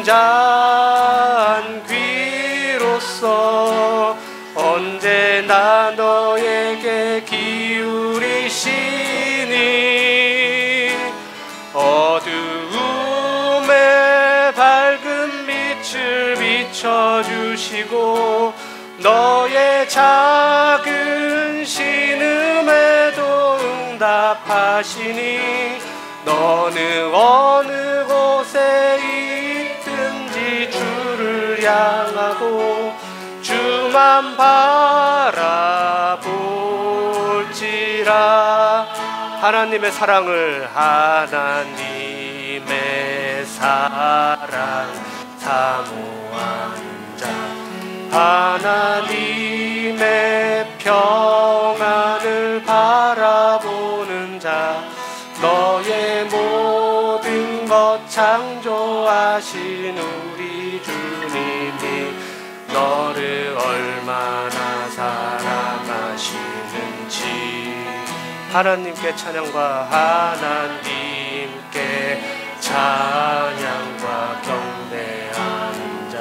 인자한 귀로서 언제나 너에게 기울이시니 어두움에 밝은 빛을 비춰주시고 너의 작은 신음에도 응답하시니 너는 어느 곳에 있든지 주를 향하고 주만 바라볼지라. 하나님의 사랑을, 하나님의 사랑 사모하는 자, 하나님의 평안을 바라보는 자, 너의 모든 것 창조하신 우리 주님이 너를 얼마나 사랑하시는지. 하나님께 찬양과 하나님께 찬양과 경배하는 자,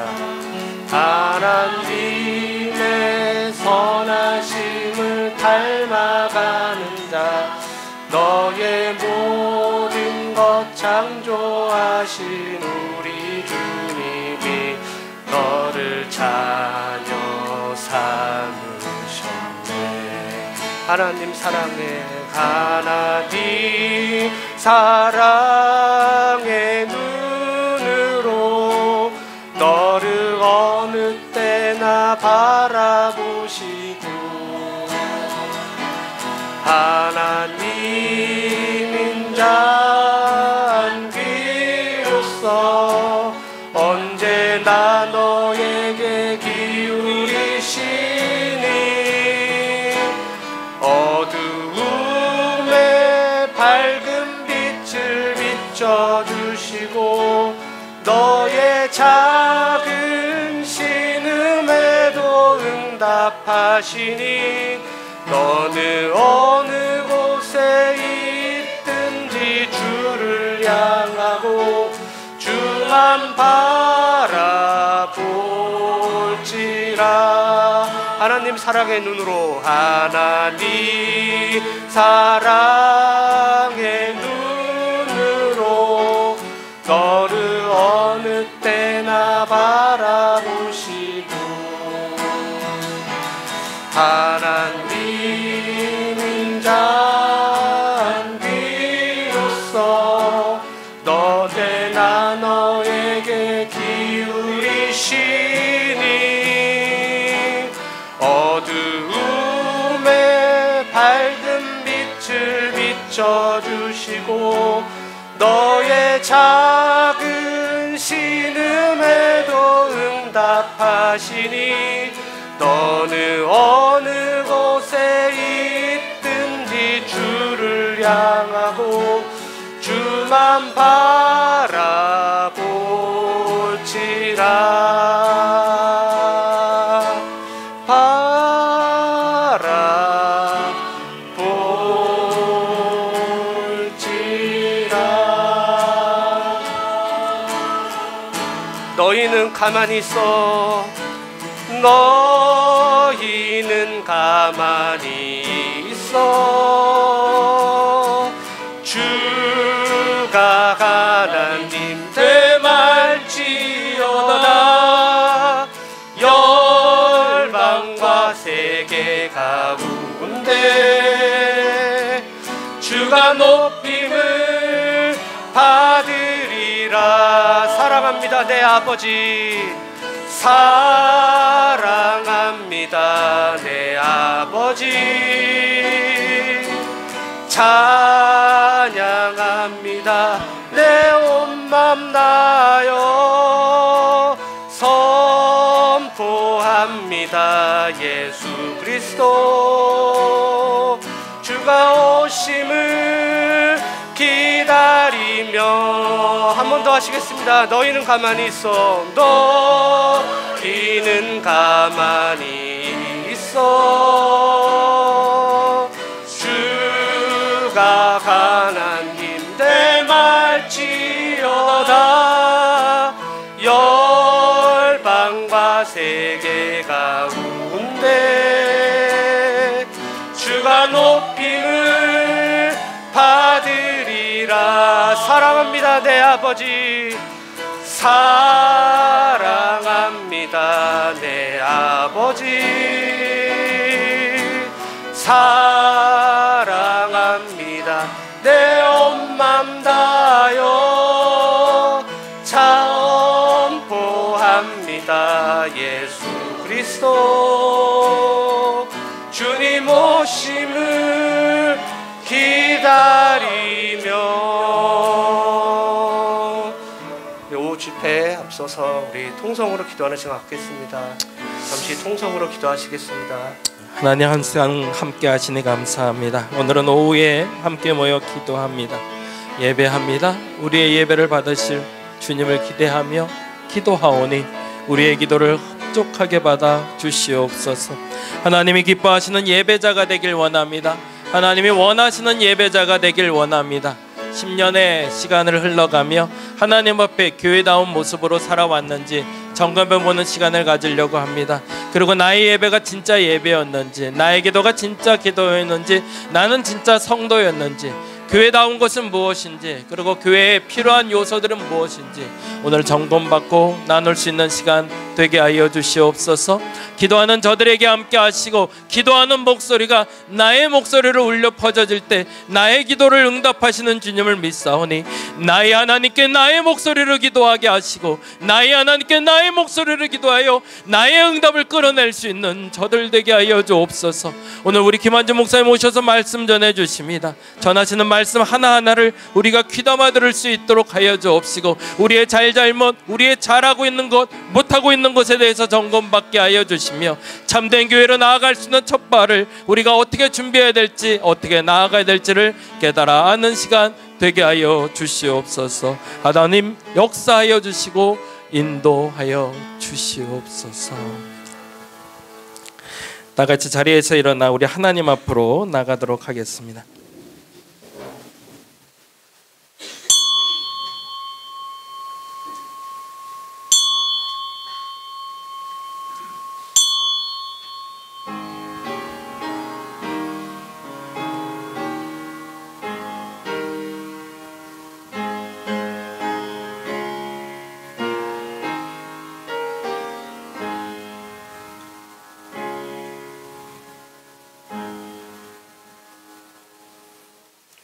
하나님의 선하심을 닮아가는 자, 너의 모든 것 창조하신 우리 주님이 너를 자녀 삼으셨네. 하나님 사랑해, 하나님 사랑의 눈으로 너를 어느 때나 바라보시고 하나님 인자한 귀로서 언제나 너에게 기울이시니 어두움에 밝은 빛을 비춰주시고 너의 작은 신음에도 응답하시니 너는 어느 곳에 있든지 주를 향하고 주만 바라볼지라. 하나님 사랑의 눈으로, 하나님 사랑의 눈으로 너를 어느 때나 바라보시고 하나님 인자한 귀로서 너대나 너에게 기울이시니 어두움에 밝은 빛을 비춰주시고 너의 작은 신음에도 응답하시니 너는 어느 곳에 있든지 주를 향하고 주만 바라볼지라. 바라볼지라. 너희는 가만히 있어. 너희는 가만히 있어. 주가 하나님 되말지어다. 열방과 세계 가운데 주가 높임을 받으리라. 사랑합니다 내 아버지, 사랑합니다 내 아버지, 찬양합니다 내 온 맘 다하여 선포합니다 예수 그리스도. 주가 오심을 기다리며. 한 번 더 하시겠습니다. 너희는 가만히 있어. 너희는 가만히 있어. 주가 하나님 되말지어다. 열방과 세계 가운데 주가 높임을 받으리라. 사랑합니다 내 아버지, 사랑합니다 내 아버지, 사랑합니다 내 온 맘 다하여 자원포합니다. 예수 그리스도 주님 오심을 기다리며. 요 집회에 앞서서 우리 통성으로 기도하는 시간 갖겠습니다. 잠시 통성으로 기도하시겠습니다. 하나님 항상 함께 하시니 감사합니다. 오늘은 오후에 함께 모여 기도합니다. 예배합니다. 우리의 예배를 받으실 주님을 기대하며 기도하오니 우리의 기도를 흡족하게 받아 주시옵소서. 하나님이 기뻐하시는 예배자가 되길 원합니다. 하나님이 원하시는 예배자가 되길 원합니다. 10년의 시간을 흘러가며 하나님 앞에 교회다운 모습으로 살아왔는지 점검해보는 시간을 가지려고 합니다. 그리고 나의 예배가 진짜 예배였는지, 나의 기도가 진짜 기도였는지, 나는 진짜 성도였는지, 교회다운 것은 무엇인지, 그리고 교회에 필요한 요소들은 무엇인지 오늘 점검받고 나눌 수 있는 시간 되게 하여 주시옵소서. 기도하는 저들에게 함께 하시고 기도하는 목소리가 나의 목소리로 울려 퍼져질 때 나의 기도를 응답하시는 주님을 믿사오니 나의 하나님께 나의 목소리를 기도하게 하시고 나의 하나님께 나의 목소리를 기도하여 나의 응답을 끌어낼 수 있는 저들 되게 하여 주옵소서. 오늘 우리 김한준 목사님 오셔서 말씀 전해주십니다. 전하시는 말씀 하나하나를 우리가 귀담아 들을 수 있도록 하여 주옵시고 우리의 잘잘못, 우리의 잘하고 있는 것, 못하고 있는 것에 대해서 점검받게 하여 주시며 참된 교회로 나아갈 수 있는 첫 발을 우리가 어떻게 준비해야 될지, 어떻게 나아가야 될지를 깨달아 아는 시간 되게 하여 주시옵소서. 하나님 역사하여 주시고 인도하여 주시옵소서. 다 같이 자리에서 일어나 우리 하나님 앞으로 나가도록 하겠습니다.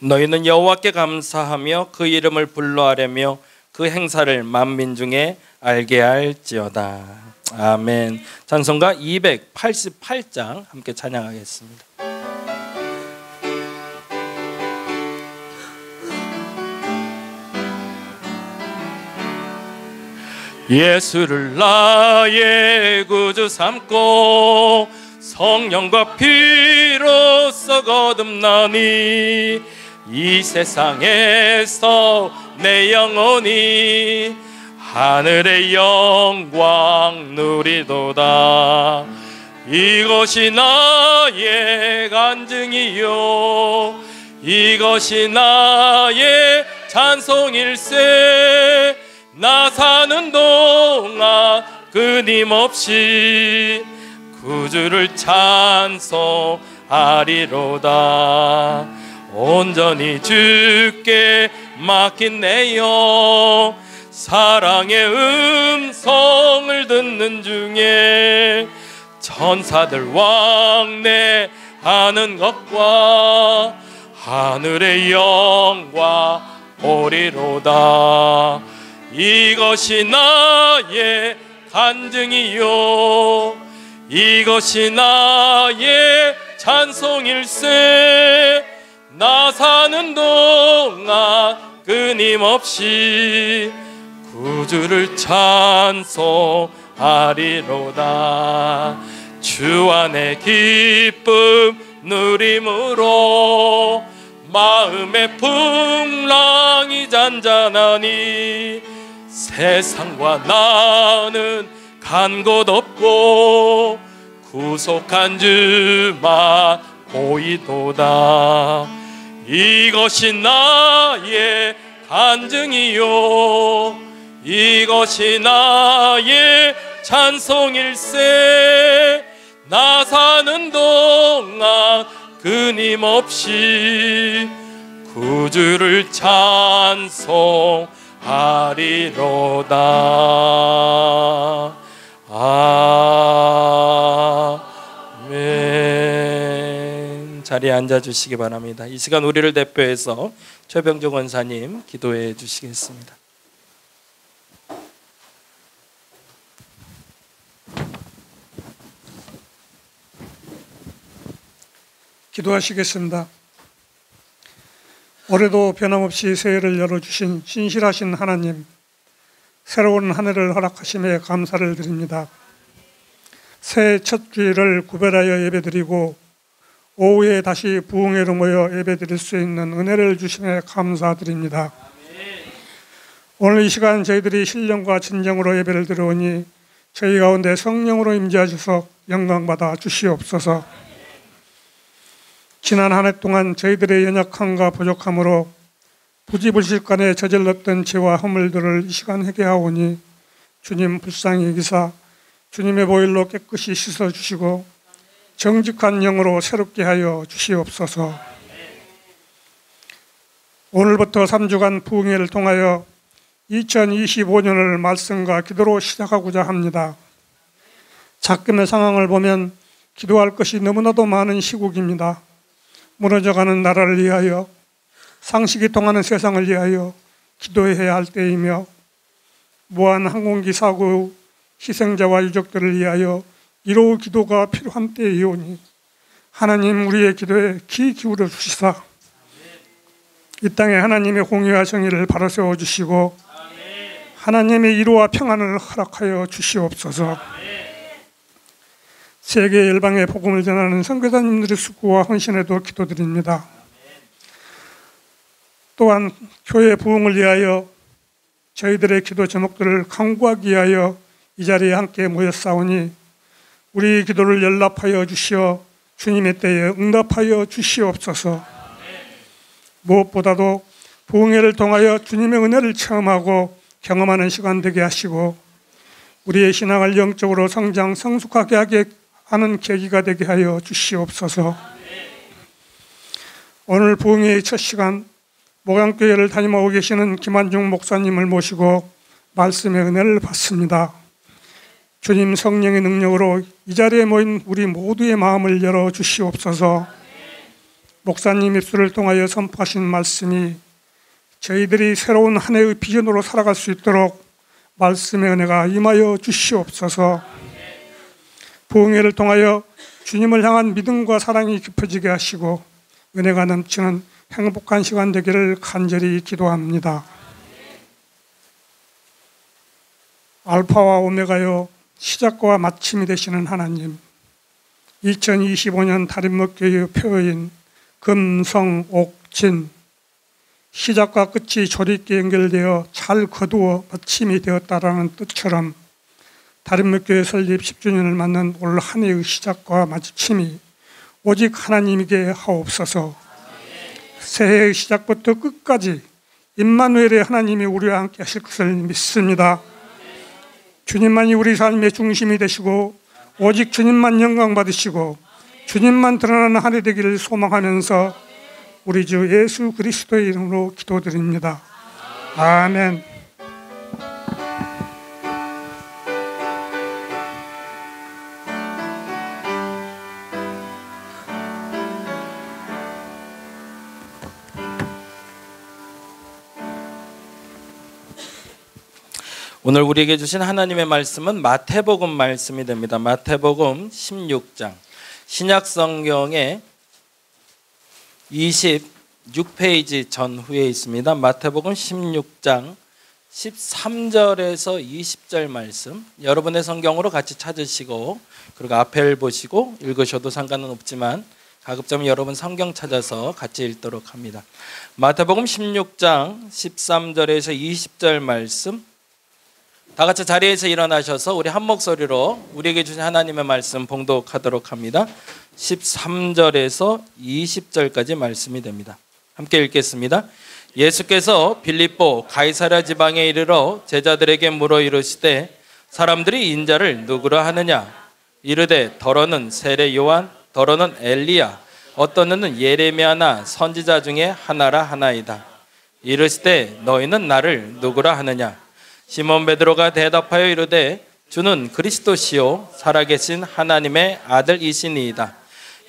너희는 여호와께 감사하며 그 이름을 불러하려며 그 행사를 만민 중에 알게 할지어다. 아멘. 찬송가 288장 함께 찬양하겠습니다. 예수를 나의 구주 삼고 성령과 피로써 거듭나니 이 세상에서 내 영혼이 하늘의 영광 누리도다. 이것이 나의 간증이요 이것이 나의 찬송일세. 나 사는 동안 끊임없이 구주를 찬송하리로다. 온전히 주께 맡긴 내 영 사랑의 음성을 듣는 중에 천사들 왕래하는 것과 하늘의 영광 보리로다. 이것이 나의 간증이요 이것이 나의 찬송일세. 나 사는 동안 끊임없이 구주를 찬송하리로다. 주 안에 기쁨 누림으로 마음의 풍랑이 잔잔하니 세상과 나는 간 곳 없고 구속한 주만 보이도다. 이것이 나의 간증이요 이것이 나의 찬송일세. 나 사는 동안 끊임없이 구주를 찬송하리로다. 아멘. 자리에 앉아주시기 바랍니다. 이 시간 우리를 대표해서 최병조 권사님 기도해 주시겠습니다. 기도하시겠습니다. 올해도 변함없이 새해를 열어주신 신실하신 하나님, 새로운 한 해를 허락하심에 감사를 드립니다. 새해 첫 주일을 구별하여 예배드리고 오후에 다시 부흥회로 모여 예배드릴 수 있는 은혜를 주심에 감사드립니다. 오늘 이 시간 저희들이 신령과 진정으로 예배를 드려오니 저희 가운데 성령으로 임재하셔서 영광받아 주시옵소서. 지난 한 해 동안 저희들의 연약함과 부족함으로 부지불식간에 저질렀던 죄와 허물들을 이 시간 회개하오니 주님 불쌍히 여기사 주님의 보혈로 깨끗이 씻어주시고 정직한 영으로 새롭게 하여 주시옵소서. 오늘부터 3주간 부흥회를 통하여 2025년을 말씀과 기도로 시작하고자 합니다. 작금의 상황을 보면 기도할 것이 너무나도 많은 시국입니다. 무너져가는 나라를 위하여, 상식이 통하는 세상을 위하여 기도해야 할 때이며, 무한 항공기 사고 희생자와 유족들을 위하여 이로우 기도가 필요한 때이오니 하나님 우리의 기도에 귀 기울여 주시사 이 땅에 하나님의 공의와 정의를 바로 세워주시고 하나님의 이로와 평안을 허락하여 주시옵소서. 세계 열방의 복음을 전하는 선교사님들의 수고와 헌신에도 기도드립니다. 또한 교회 부흥을 위하여 저희들의 기도 제목들을 강구하기 위하여 이 자리에 함께 모였사오니 우리 기도를 연락하여 주시어 주님의 때에 응답하여 주시옵소서. 무엇보다도 부흥회를 통하여 주님의 은혜를 체험하고 경험하는 시간 되게 하시고 우리의 신앙을 영적으로 성장 성숙하게 하게 하는 계기가 되게 하여 주시옵소서. 오늘 부흥회의 첫 시간 목양교회를 다니고 계시는 김한중 목사님을 모시고 말씀의 은혜를 받습니다. 주님 성령의 능력으로 이 자리에 모인 우리 모두의 마음을 열어 주시옵소서. 목사님 입술을 통하여 선포하신 말씀이 저희들이 새로운 한 해의 비전으로 살아갈 수 있도록 말씀의 은혜가 임하여 주시옵소서. 부흥회를 통하여 주님을 향한 믿음과 사랑이 깊어지게 하시고 은혜가 넘치는 행복한 시간 되기를 간절히 기도합니다. 알파와 오메가요 시작과 마침이 되시는 하나님, 2025년 다림목교의 표어인 금성옥진, 시작과 끝이 조리있게 연결되어 잘 거두어 마침이 되었다라는 뜻처럼 다림목교회 설립 10주년을 맞는 올 한 해의 시작과 마침이 오직 하나님에게 하옵소서. 새해의 시작부터 끝까지 임마누엘의 하나님이 우리와 함께 하실 것을 믿습니다. 주님만이 우리 삶의 중심이 되시고 오직 주님만 영광 받으시고 주님만 드러나는 한 해 되기를 소망하면서 우리 주 예수 그리스도의 이름으로 기도드립니다. 아멘. 오늘 우리에게 주신 하나님의 말씀은 마태복음 말씀이 됩니다. 마태복음 16장, 신약성경의 26페이지 전후에 있습니다. 마태복음 16장 13절에서 20절 말씀, 여러분의 성경으로 같이 찾으시고 그리고 앞을 보시고 읽으셔도 상관은 없지만 가급적이면 여러분 성경 찾아서 같이 읽도록 합니다. 마태복음 16장 13절에서 20절 말씀, 다 같이 자리에서 일어나셔서 우리 한 목소리로 우리에게 주신 하나님의 말씀 봉독하도록 합니다. 13절에서 20절까지 말씀이 됩니다. 함께 읽겠습니다. 예수께서 빌립보 가이사랴 지방에 이르러 제자들에게 물어 이르시되 사람들이 인자를 누구라 하느냐? 이르되 더러는 세례 요한, 더러는 엘리야, 어떤 이는 예레미야나 선지자 중에 하나라 하나이다. 이르시되 너희는 나를 누구라 하느냐? 시몬 베드로가 대답하여 이르되 주는 그리스도시요 살아계신 하나님의 아들이시니이다.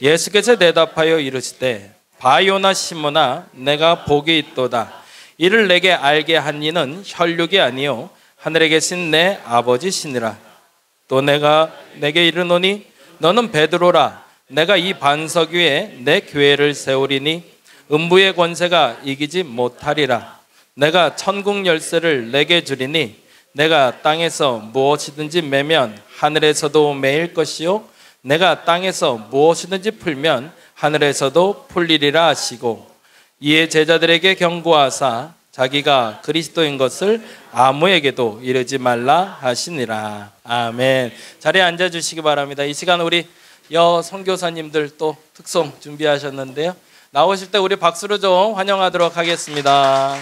예수께서 대답하여 이르시되 바요나 시몬아, 내가 복이 있도다. 이를 내게 알게 한 이는 혈육이 아니요 하늘에 계신 내 아버지시니라. 또 내가 내게 이르노니 너는 베드로라. 내가 이 반석 위에 내 교회를 세우리니 음부의 권세가 이기지 못하리라. 내가 천국 열쇠를 내게 주리니 내가 땅에서 무엇이든지 매면 하늘에서도 매일 것이요 내가 땅에서 무엇이든지 풀면 하늘에서도 풀리리라 하시고, 이에 제자들에게 경고하사 자기가 그리스도인 것을 아무에게도 이르지 말라 하시니라. 아멘. 자리에 앉아주시기 바랍니다. 이 시간 우리 선교사님들 또 특송 준비하셨는데요, 나오실 때 우리 박수로 좀 환영하도록 하겠습니다.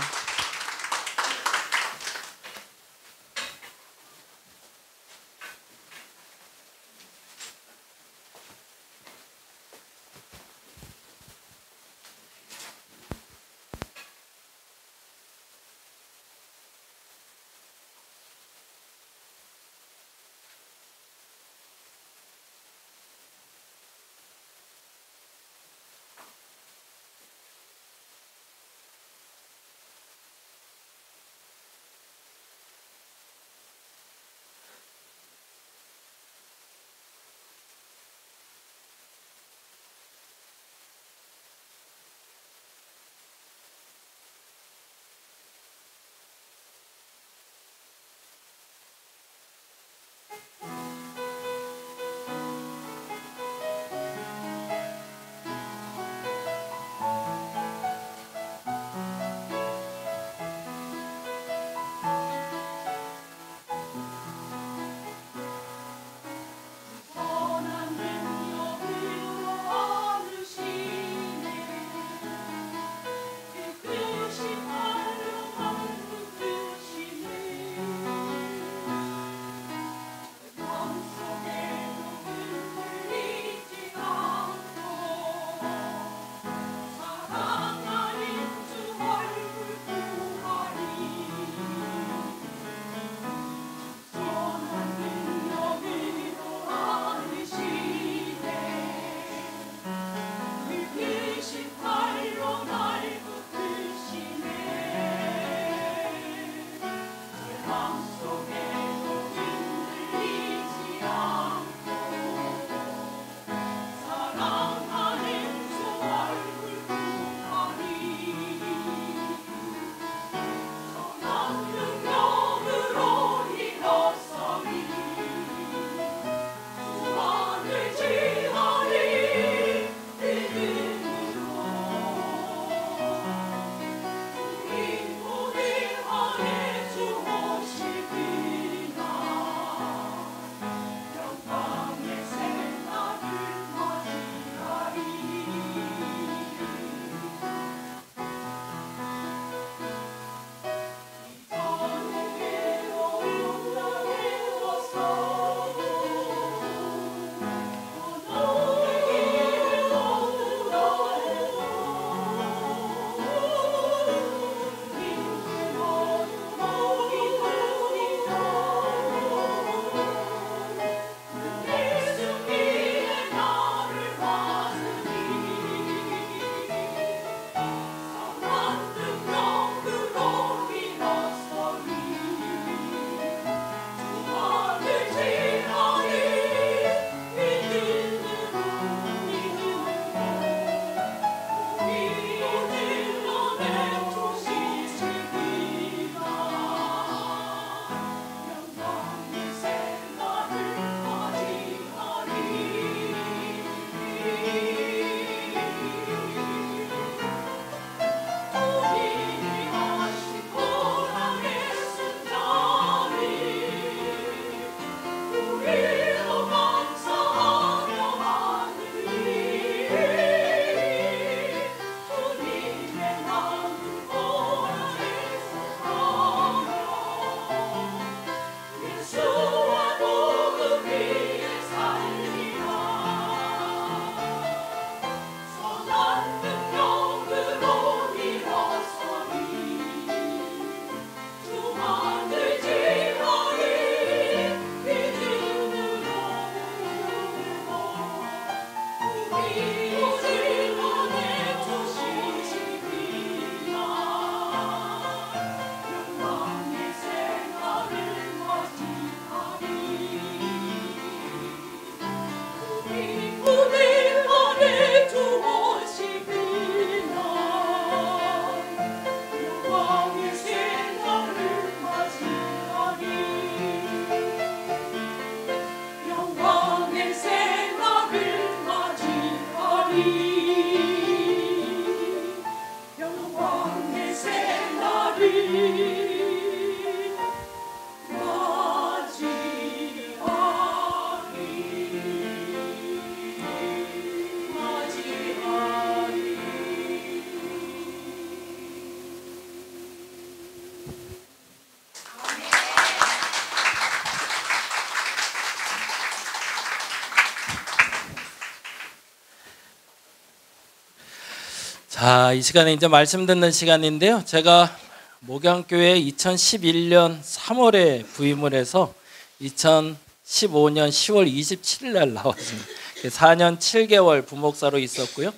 자, 이 시간에 이제 말씀 듣는 시간인데요. 제가 목양교회 2011년 3월에 부임을 해서 2015년 10월 27일 날 나왔습니다. 4년 7개월 부목사로 있었고요.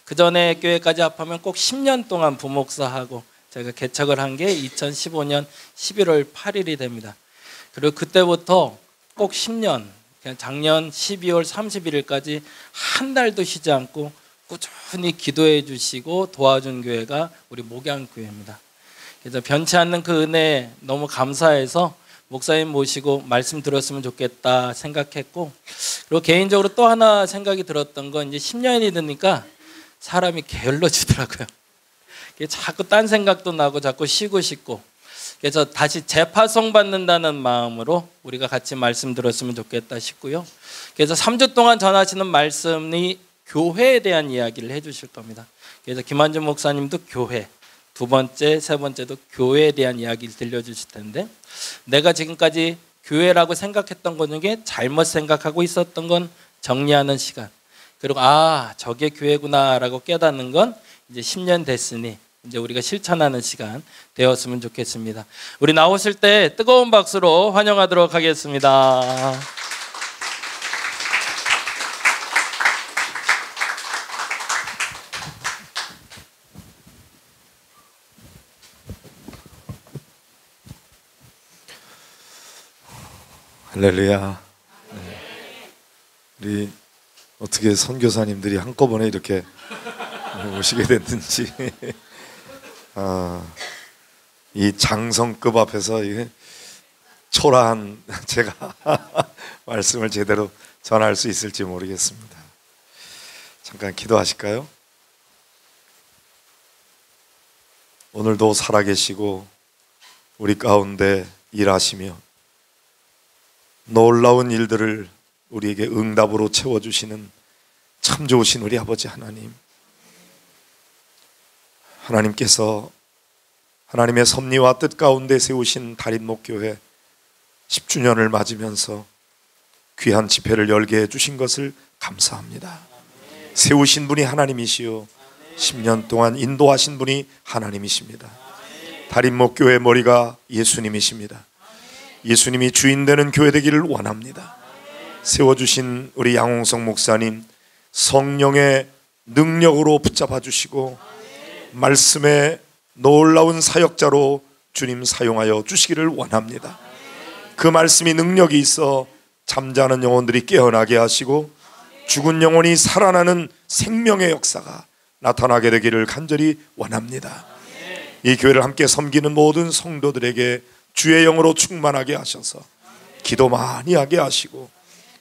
그 전에 교회까지 합하면 꼭 10년 동안 부목사하고 제가 개척을 한 게 2015년 11월 8일이 됩니다. 그리고 그때부터 꼭 10년, 그냥 작년 12월 31일까지 한 달도 쉬지 않고 꾸준히 기도해 주시고 도와준 교회가 우리 목양교회입니다. 그래서 변치 않는 그 은혜에 너무 감사해서 목사님 모시고 말씀 들었으면 좋겠다 생각했고, 그리고 개인적으로 또 하나 생각이 들었던 건 이제 10년이 되니까 사람이 게을러지더라고요. 자꾸 딴 생각도 나고 자꾸 쉬고 싶고, 그래서 다시 재파송 받는다는 마음으로 우리가 같이 말씀 들었으면 좋겠다 싶고요. 그래서 3주 동안 전하시는 말씀이 교회에 대한 이야기를 해주실 겁니다. 그래서 김한준 목사님도 교회, 두 번째, 세 번째도 교회에 대한 이야기를 들려주실 텐데, 내가 지금까지 교회라고 생각했던 것 중에 잘못 생각하고 있었던 건 정리하는 시간, 그리고 저게 교회구나라고 깨닫는 건 이제 10년 됐으니 이제 우리가 실천하는 시간 되었으면 좋겠습니다. 우리 나오실 때 뜨거운 박수로 환영하도록 하겠습니다. 할렐루야. 네. 우리 어떻게 선교사님들이 한꺼번에 이렇게 오시게 됐는지 이 장성급 앞에서 이게 초라한 제가 말씀을 제대로 전할 수 있을지 모르겠습니다. 잠깐 기도하실까요? 오늘도 살아계시고 우리 가운데 일하시며 놀라운 일들을 우리에게 응답으로 채워주시는 참 좋으신 우리 아버지 하나님, 하나님께서 하나님의 섭리와 뜻 가운데 세우신 달인목교회 10주년을 맞으면서 귀한 집회를 열게 해주신 것을 감사합니다. 세우신 분이 하나님이시요 10년 동안 인도하신 분이 하나님이십니다. 달인목교회 머리가 예수님이십니다. 예수님이 주인 되는 교회 되기를 원합니다. 세워주신 우리 양홍성 목사님 성령의 능력으로 붙잡아 주시고 말씀의 놀라운 사역자로 주님 사용하여 주시기를 원합니다. 그 말씀이 능력이 있어 잠자는 영혼들이 깨어나게 하시고 죽은 영혼이 살아나는 생명의 역사가 나타나게 되기를 간절히 원합니다. 이 교회를 함께 섬기는 모든 성도들에게 주의 영으로 충만하게 하셔서 기도 많이 하게 하시고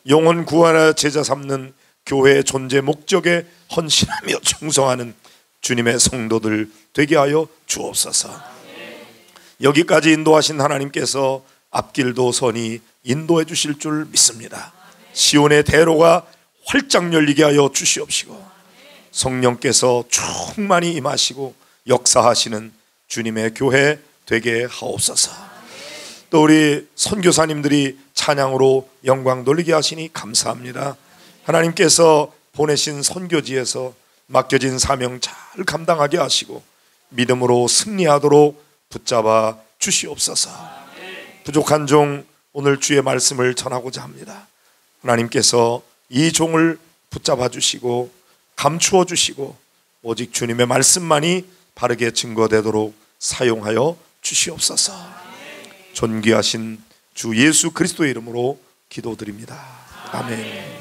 영혼 구하여 제자 삼는 교회의 존재 목적에 헌신하며 충성하는 주님의 성도들 되게 하여 주옵소서. 여기까지 인도하신 하나님께서 앞길도 선히 인도해 주실 줄 믿습니다. 시온의 대로가 활짝 열리게 하여 주시옵시고 성령께서 충만히 임하시고 역사하시는 주님의 교회 되게 하옵소서. 또 우리 선교사님들이 찬양으로 영광 돌리게 하시니 감사합니다. 하나님께서 보내신 선교지에서 맡겨진 사명 잘 감당하게 하시고 믿음으로 승리하도록 붙잡아 주시옵소서. 부족한 종 오늘 주의 말씀을 전하고자 합니다. 하나님께서 이 종을 붙잡아 주시고 감추어 주시고 오직 주님의 말씀만이 바르게 증거되도록 사용하여 주시옵소서. 존귀하신 주 예수 그리스도의 이름으로 기도드립니다. 아멘.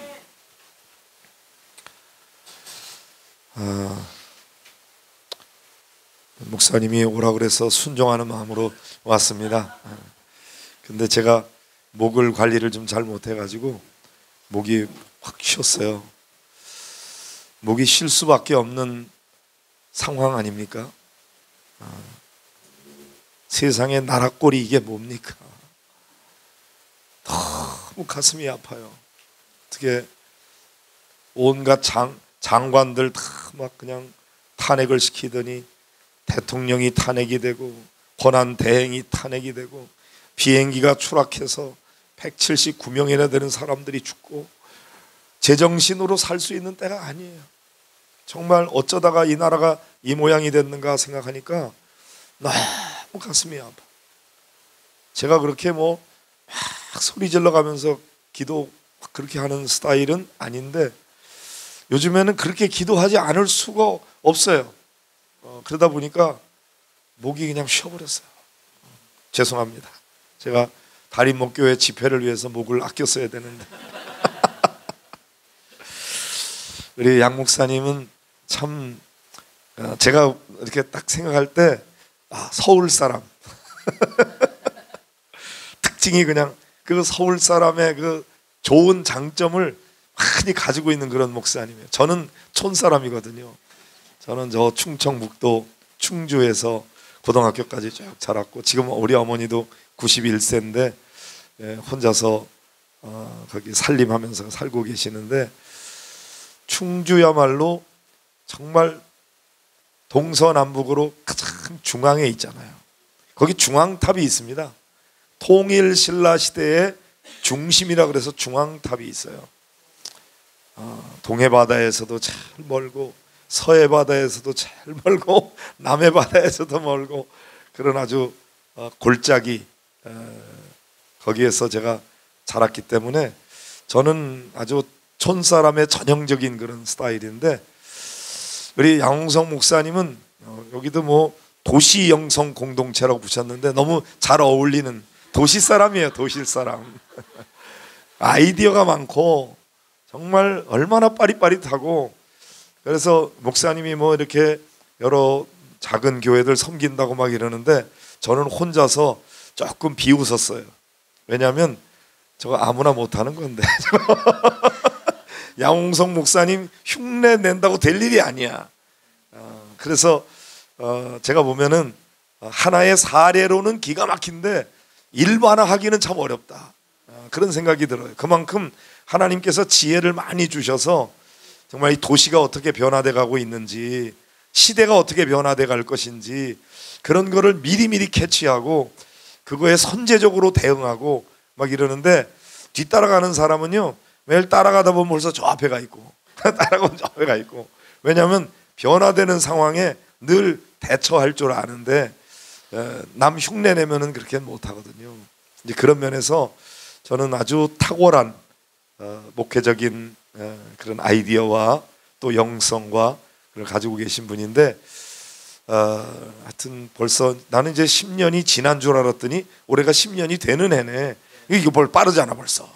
목사님이 오라 그래서 순종하는 마음으로 왔습니다. 근데 제가 목을 관리를 좀 잘 못해가지고 목이 확 쉬었어요. 목이 쉴 수밖에 없는 상황 아닙니까? 세상의 나락골이 이게 뭡니까? 너무 가슴이 아파요. 어떻게 온갖 장관들 다 막 그냥 탄핵을 시키더니 대통령이 탄핵이 되고 권한 대행이 탄핵이 되고 비행기가 추락해서 179명이나 되는 사람들이 죽고 제정신으로 살 수 있는 때가 아니에요. 정말 어쩌다가 이 나라가 이 모양이 됐는가 생각하니까 너무 가슴이 아파. 제가 그렇게 막 소리 질러 가면서 기도 그렇게 하는 스타일은 아닌데 요즘에는 그렇게 기도하지 않을 수가 없어요. 그러다 보니까 목이 그냥 쉬어버렸어요. 죄송합니다. 제가 다림목교회 집회를 위해서 목을 아껴 써야 되는데 우리 양 목사님은 참 제가 이렇게 딱 생각할 때 서울 사람 특징이 그냥 그 서울 사람의 그 좋은 장점을 많이 가지고 있는 그런 목사님이에요. 저는 촌 사람이거든요. 저는 저 충청북도 충주에서 고등학교까지 쭉 자랐고 지금 우리 어머니도 91세인데 혼자서 거기 살림하면서 살고 계시는데 충주야말로 정말 동서남북으로 가장 중앙에 있잖아요. 거기 중앙탑이 있습니다. 통일신라 시대의 중심이라 그래서 중앙탑이 있어요. 동해바다에서도 제일 멀고 서해바다에서도 제일 멀고 남해바다에서도 멀고 그런 아주 골짜기 거기에서 제가 자랐기 때문에 저는 아주 촌사람의 전형적인 그런 스타일인데 우리 양홍성 목사님은 여기도 뭐 도시영성 공동체라고 붙였는데 너무 잘 어울리는 도시사람이에요. 도시사람. 아이디어가 많고 정말 얼마나 빠릿빠릿하고 그래서 목사님이 뭐 이렇게 여러 작은 교회들 섬긴다고 막 이러는데 저는 혼자서 조금 비웃었어요. 왜냐하면 저거 아무나 못하는 건데 양홍성 목사님 흉내 낸다고 될 일이 아니야. 그래서 제가 보면은 하나의 사례로는 기가 막힌데 일반화하기는 참 어렵다. 그런 생각이 들어요. 그만큼 하나님께서 지혜를 많이 주셔서 정말 이 도시가 어떻게 변화돼 가고 있는지 시대가 어떻게 변화돼 갈 것인지 그런 거를 미리미리 캐치하고 그거에 선제적으로 대응하고 막 이러는데 뒤따라가는 사람은요 매일 따라가다 보면 벌써 저 앞에 가 있고 따라가면 저 앞에 가 있고 왜냐하면 변화되는 상황에 늘 대처할 줄 아는데 남 흉내 내면은 그렇게 못하거든요. 이제 그런 면에서 저는 아주 탁월한 목회적인 그런 아이디어와 또 영성과 그걸 가지고 계신 분인데 하여튼 벌써 나는 이제 10년이 지난 줄 알았더니 올해가 10년이 되는 해네. 이게 뭘 빠르잖아 벌써.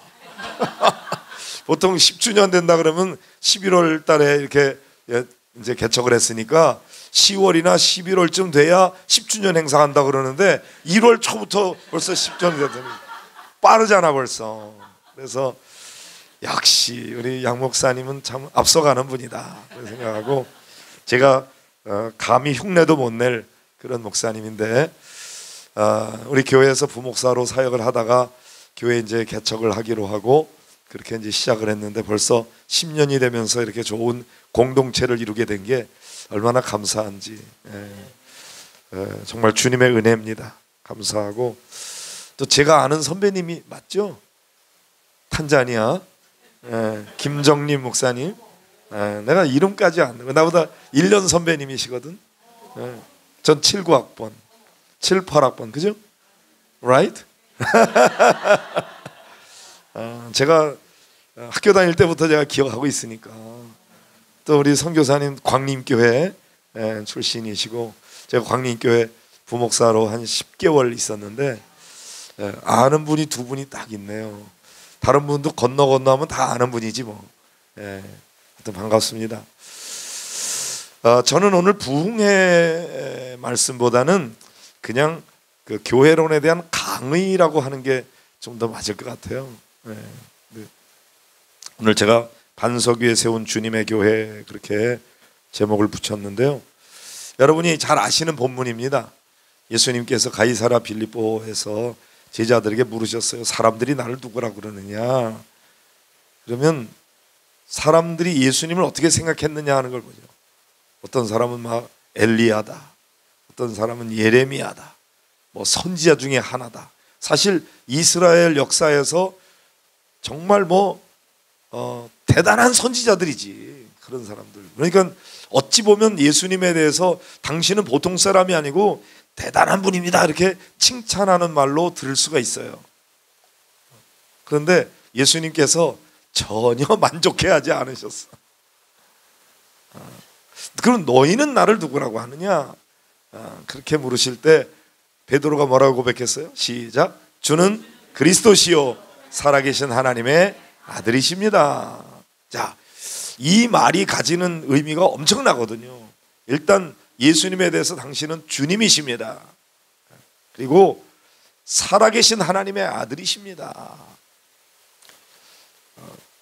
보통 10주년 된다 그러면 11월 달에 이렇게 이제 개척을 했으니까 10월이나 11월쯤 돼야 10주년 행사한다 그러는데 1월 초부터 벌써 10주년 됐더니 빠르잖아 벌써. 그래서 역시 우리 양 목사님은 참 앞서가는 분이다 그런 생각하고 제가 감히 흉내도 못 낼 그런 목사님인데 우리 교회에서 부목사로 사역을 하다가 교회 이제 개척을 하기로 하고 그렇게 이제 시작을 했는데 벌써 10년이 되면서 이렇게 좋은 공동체를 이루게 된 게 얼마나 감사한지 정말 주님의 은혜입니다. 감사하고 또 제가 아는 선배님이 맞죠? 탄자니아 김정림 목사님. 내가 이름까지 안 나보다 1년 선배님이시거든. 전 79학번 78학번 그죠? Right? 제가 학교 다닐 때부터 제가 기억하고 있으니까 또 우리 선교사님 광림교회 출신이시고 제가 광림교회 부목사로 한 10개월 있었는데 아는 분이 두 분이 딱 있네요. 다른 분도 건너 하면 다 아는 분이지 뭐. 하여튼 반갑습니다. 저는 오늘 부흥의 말씀보다는 그냥 그 교회론에 대한 강의라고 하는 게 좀 더 맞을 것 같아요. 오늘 제가 반석 위에 세운 주님의 교회 그렇게 제목을 붙였는데요. 여러분이 잘 아시는 본문입니다. 예수님께서 가이사랴 빌립보에서 제자들에게 물으셨어요. 사람들이 나를 누구라고 그러느냐. 그러면 사람들이 예수님을 어떻게 생각했느냐 하는 걸 보죠. 어떤 사람은 막 엘리야다, 어떤 사람은 예레미야다, 뭐 선지자 중에 하나다. 사실 이스라엘 역사에서 정말 뭐 대단한 선지자들이지 그런 사람들. 그러니까 어찌 보면 예수님에 대해서 당신은 보통 사람이 아니고 대단한 분입니다 이렇게 칭찬하는 말로 들을 수가 있어요. 그런데 예수님께서 전혀 만족해하지 않으셨어. 그럼 너희는 나를 누구라고 하느냐? 그렇게 물으실 때 베드로가 뭐라고 고백했어요? 시작. 주는 그리스도시요 살아계신 하나님의 아들이십니다. 자, 이 말이 가지는 의미가 엄청나거든요. 일단 예수님에 대해서 당신은 주님이십니다. 그리고 살아계신 하나님의 아들이십니다.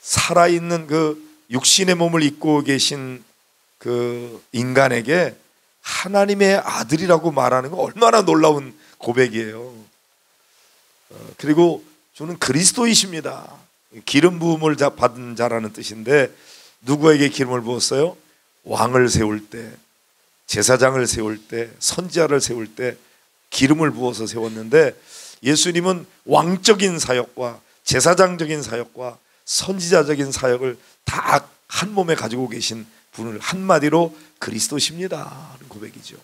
살아있는 그 육신의 몸을 입고 계신 그 인간에게 하나님의 아들이라고 말하는 거 얼마나 놀라운 고백이에요. 그리고 저는 그리스도이십니다. 기름 부음을 받은 자라는 뜻인데 누구에게 기름을 부었어요? 왕을 세울 때, 제사장을 세울 때, 선지자를 세울 때 기름을 부어서 세웠는데 예수님은 왕적인 사역과 제사장적인 사역과 선지자적인 사역을 다 한 몸에 가지고 계신 분을 한마디로 그리스도십니다 하는 고백이죠.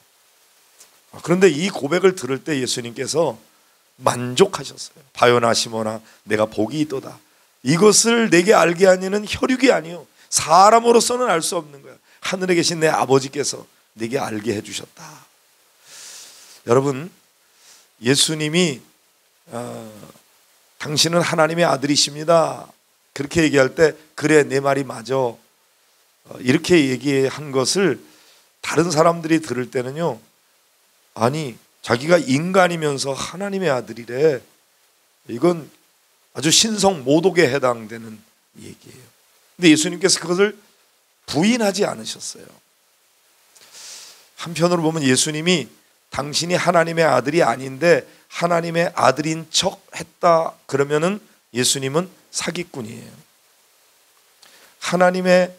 그런데 이 고백을 들을 때 예수님께서 만족하셨어요. 바요나 시모나 내가 복이 있도다. 이것을 내게 알게 하니는 혈육이 아니요 사람으로서는 알 수 없는 거야. 하늘에 계신 내 아버지께서 내게 알게 해주셨다. 여러분, 예수님이 당신은 하나님의 아들이십니다 그렇게 얘기할 때 그래 내 말이 맞아 이렇게 얘기한 것을 다른 사람들이 들을 때는요, 아니 자기가 인간이면서 하나님의 아들이래, 이건 아주 신성 모독에 해당되는 얘기예요. 근데 예수님께서 그것을 부인하지 않으셨어요. 한편으로 보면 예수님이 당신이 하나님의 아들이 아닌데 하나님의 아들인 척 했다 그러면은 예수님은 사기꾼이에요. 하나님의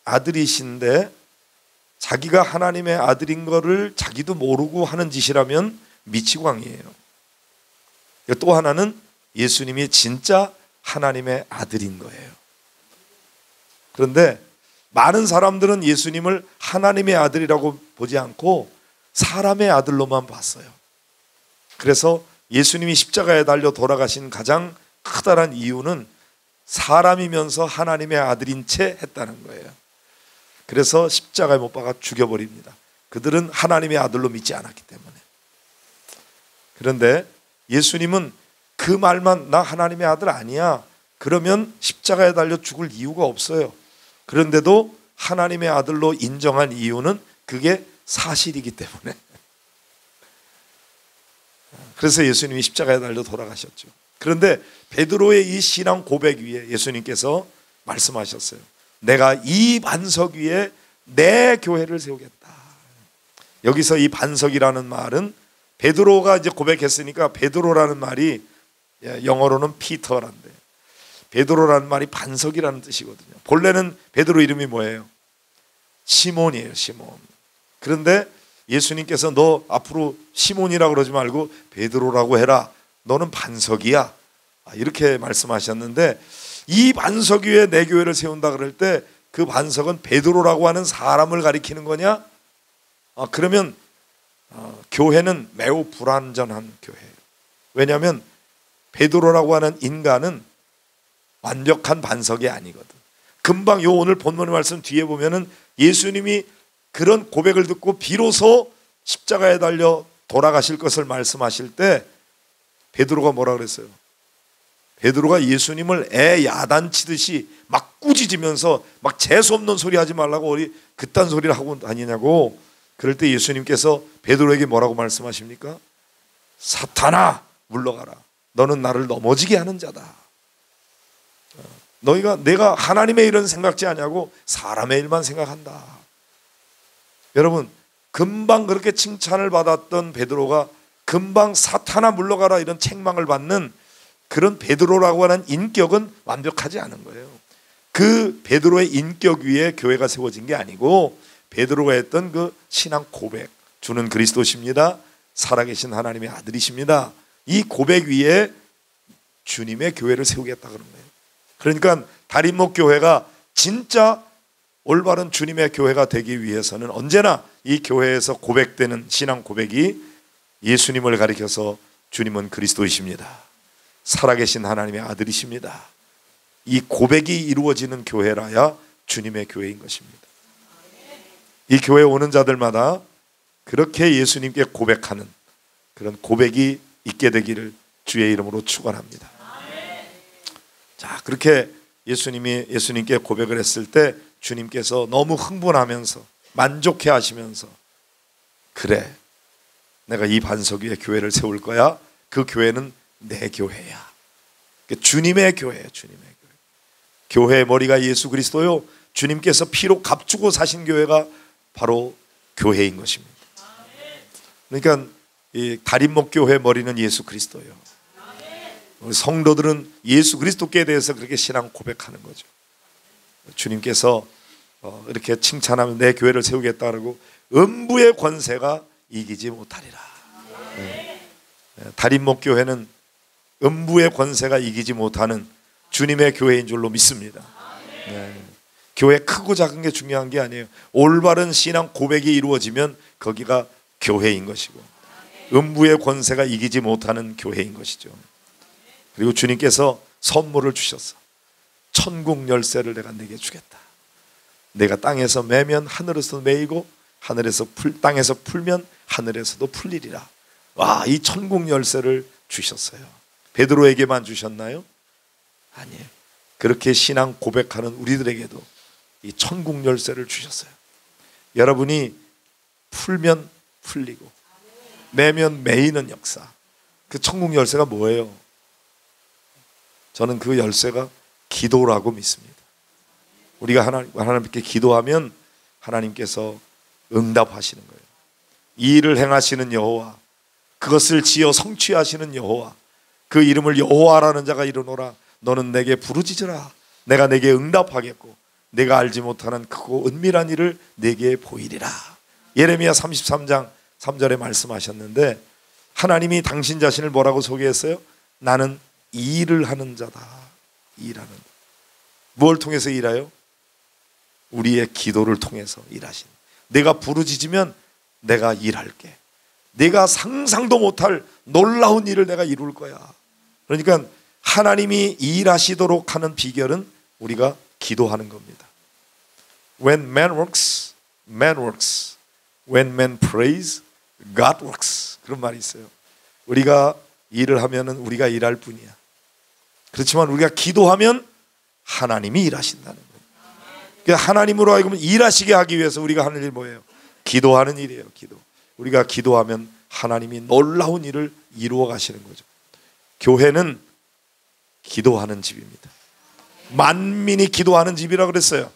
아들이신데 자기가 하나님의 아들인 거를 자기도 모르고 하는 짓이라면 미치광이에요. 또 하나는 예수님이 진짜 하나님의 아들인 거예요. 그런데 많은 사람들은 예수님을 하나님의 아들이라고 보지 않고 사람의 아들로만 봤어요. 그래서 예수님이 십자가에 달려 돌아가신 가장 커다란 이유는 사람이면서 하나님의 아들인 채 했다는 거예요. 그래서 십자가에 못 박아 죽여버립니다. 그들은 하나님의 아들로 믿지 않았기 때문에. 그런데 예수님은 그 말만 나 하나님의 아들 아니야 그러면 십자가에 달려 죽을 이유가 없어요. 그런데도 하나님의 아들로 인정한 이유는 그게 사실이기 때문에. 그래서 예수님이 십자가에 달려 돌아가셨죠. 그런데 베드로의 이 신앙 고백 위에 예수님께서 말씀하셨어요. 내가 이 반석 위에 내 교회를 세우겠다. 여기서 이 반석이라는 말은 베드로가 이제 고백했으니까 베드로라는 말이 영어로는 피터란데 베드로라는 말이 반석이라는 뜻이거든요. 본래는 베드로 이름이 뭐예요? 시몬이에요. 시몬. 그런데 예수님께서 너 앞으로 시몬이라고 그러지 말고 베드로라고 해라. 너는 반석이야. 이렇게 말씀하셨는데 이 반석 위에 내 교회를 세운다 그럴 때 그 반석은 베드로라고 하는 사람을 가리키는 거냐? 그러면 교회는 매우 불완전한 교회예요. 왜냐하면 베드로라고 하는 인간은 완벽한 반석이 아니거든. 금방 요 오늘 본문의 말씀 뒤에 보면은 예수님이 그런 고백을 듣고 비로소 십자가에 달려 돌아가실 것을 말씀하실 때 베드로가 뭐라 그랬어요? 베드로가 예수님을 애 야단치듯이 막 꾸짖으면서 막 재수없는 소리 하지 말라고 어디 그딴 소리를 하고 다니냐고. 그럴 때 예수님께서 베드로에게 뭐라고 말씀하십니까? 사탄아 물러가라. 너는 나를 넘어지게 하는 자다. 내가 하나님의 일은 생각지 않냐고 사람의 일만 생각한다. 여러분, 금방 그렇게 칭찬을 받았던 베드로가 금방 사탄아 물러가라 이런 책망을 받는 그런 베드로라고 하는 인격은 완벽하지 않은 거예요. 그 베드로의 인격 위에 교회가 세워진 게 아니고 베드로가 했던 그 신앙 고백, 주는 그리스도십니다. 살아계신 하나님의 아들이십니다. 이 고백 위에 주님의 교회를 세우겠다 그런 거예요. 그러니까 다림목 교회가 진짜 올바른 주님의 교회가 되기 위해서는 언제나 이 교회에서 고백되는 신앙 고백이 예수님을 가리켜서 주님은 그리스도이십니다. 살아계신 하나님의 아들이십니다. 이 고백이 이루어지는 교회라야 주님의 교회인 것입니다. 이 교회에 오는 자들마다 그렇게 예수님께 고백하는 그런 고백이 있게 되기를 주의 이름으로 축원합니다. 자, 그렇게 예수님께 고백을 했을 때 주님께서 너무 흥분하면서 만족해 하시면서 그래, 내가 이 반석 위에 교회를 세울 거야. 그 교회는 내 교회야. 주님의 교회예요. 주님의 교회. 교회의 머리가 예수 그리스도요. 주님께서 피로 값주고 사신 교회가 바로 교회인 것입니다. 그러니까 이 다림목 교회 머리는 예수 그리스도예요. 우리 성도들은 예수 그리스도께 대해서 그렇게 신앙 고백하는 거죠. 주님께서 이렇게 칭찬하면 내 교회를 세우겠다고 음부의 권세가 이기지 못하리라. 다림목 교회는 음부의 권세가 이기지 못하는 주님의 교회인 줄로 믿습니다. 교회 크고 작은 게 중요한 게 아니에요. 올바른 신앙 고백이 이루어지면 거기가 교회인 것이고 음부의 권세가 이기지 못하는 교회인 것이죠. 그리고 주님께서 선물을 주셨어. 천국 열쇠를 내가 네게 주겠다. 내가 땅에서 매면 하늘에서 매이고 땅에서 풀면 하늘에서도 풀리리라. 와, 이 천국 열쇠를 주셨어요. 베드로에게만 주셨나요? 아니에요. 그렇게 신앙 고백하는 우리들에게도 이 천국 열쇠를 주셨어요. 여러분이 풀면 풀리고 매면 매이는 역사. 그 천국 열쇠가 뭐예요? 저는 그 열쇠가 기도라고 믿습니다. 우리가 하나님께 기도하면 하나님께서 응답하시는 거예요. 이 일을 행하시는 여호와, 그것을 지어 성취하시는 여호와, 그 이름을 여호와라는 자가 이르노라. 너는 내게 부르짖으라. 내가 내게 응답하겠고 내가 알지 못하는 크고 은밀한 일을 내게 보이리라. 예레미야 33장 3절에 말씀하셨는데 하나님이 당신 자신을 뭐라고 소개했어요? 나는 일을 하는 자다. 일하는. 뭘 통해서 일해요? 우리의 기도를 통해서 일하신. 내가 부르짖으면 내가 일할게. 내가 상상도 못할 놀라운 일을 내가 이룰 거야. 그러니까 하나님이 일하시도록 하는 비결은 우리가 기도하는 겁니다. When man works, man works. When man prays, God works. 그런 말이 있어요. 우리가 일을 하면은 우리가 일할 뿐이야. 그렇지만 우리가 기도하면 하나님이 일하신다는 거예요. 그러니까 하나님으로 하여금 일하시게 하기 위해서 우리가 하는 일이 뭐예요? 기도하는 일이에요. 기도. 우리가 기도하면 하나님이 놀라운 일을 이루어 가시는 거죠. 교회는 기도하는 집입니다. 만민이 기도하는 집이라고 그랬어요.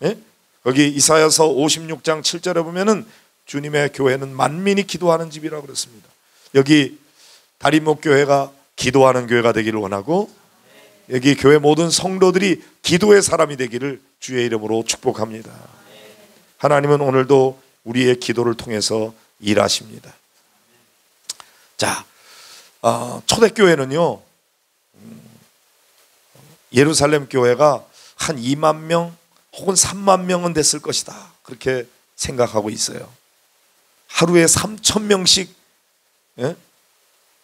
예? 거기 이사야서 56장 7절에 보면은 주님의 교회는 만민이 기도하는 집이라고 그랬습니다. 여기 다림목 교회가 기도하는 교회가 되기를 원하고 여기 교회 모든 성도들이 기도의 사람이 되기를 주의 이름으로 축복합니다. 하나님은 오늘도 우리의 기도를 통해서 일하십니다. 자, 초대교회는요, 예루살렘 교회가 한 2만 명 혹은 3만 명은 됐을 것이다. 그렇게 생각하고 있어요. 하루에 3,000명씩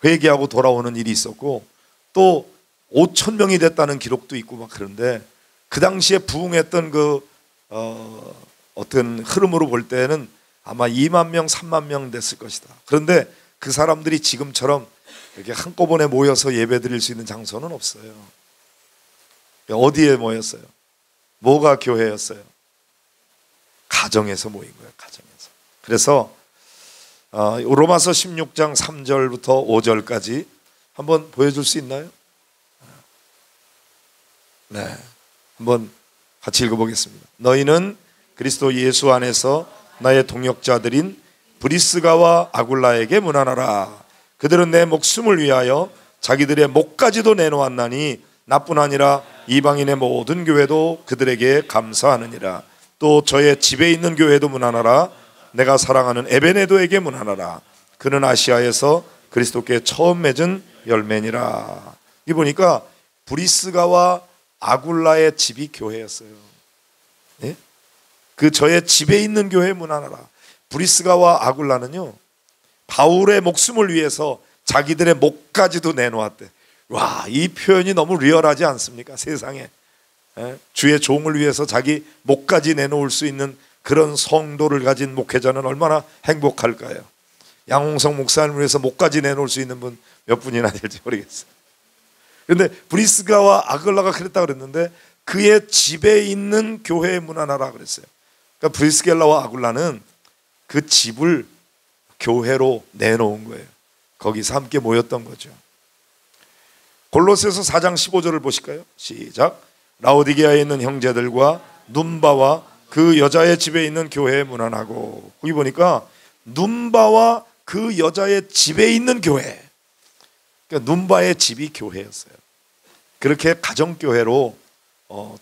회개하고 돌아오는 일이 있었고 또 5,000명이 됐다는 기록도 있고 막 그런데 그 당시에 부흥했던 그 어떤 흐름으로 볼 때는 아마 2만 명, 3만 명 됐을 것이다. 그런데 그 사람들이 지금처럼 이렇게 한꺼번에 모여서 예배 드릴 수 있는 장소는 없어요. 어디에 모였어요? 뭐가 교회였어요? 가정에서 모인 거예요. 가정에서. 그래서 로마서 16장 3절부터 5절까지 한번 보여줄 수 있나요? 네, 한번 같이 읽어보겠습니다. 너희는 그리스도 예수 안에서 나의 동역자들인 브리스가와 아굴라에게 문안하라. 그들은 내 목숨을 위하여 자기들의 목까지도 내놓았나니 나뿐 아니라 이방인의 모든 교회도 그들에게 감사하느니라. 또 저의 집에 있는 교회도 문안하라. 내가 사랑하는 에베네도에게 문안하라. 그는 아시아에서 그리스도께 처음 맺은 열매니라. 이 보니까 브리스가와 아굴라의 집이 교회였어요. 예? 그 저의 집에 있는 교회에 문안하라. 브리스가와 아굴라는요, 바울의 목숨을 위해서 자기들의 목까지도 내놓았대. 와, 이 표현이 너무 리얼하지 않습니까? 세상에 주의 종을 위해서 자기 목까지 내놓을 수 있는 그런 성도를 가진 목회자는 얼마나 행복할까요? 양홍성 목사님을 위해서 목까지 내놓을 수 있는 분 몇 분이나 될지 모르겠어요. 그런데 브리스가와 아글라가 그랬다 그랬는데 그의 집에 있는 교회에 문안하라 그랬어요. 그러니까 브리스겔라와 아굴라는 그 집을 교회로 내놓은 거예요. 거기서 함께 모였던 거죠. 골로새서 4장 15절을 보실까요? 시작. 라오디게아에 있는 형제들과 눈바와 그 여자의 집에 있는 교회에 문안하고. 거기 보니까 눈바와 그 여자의 집에 있는 교회, 그러니까 눈바의 집이 교회였어요. 그렇게 가정교회로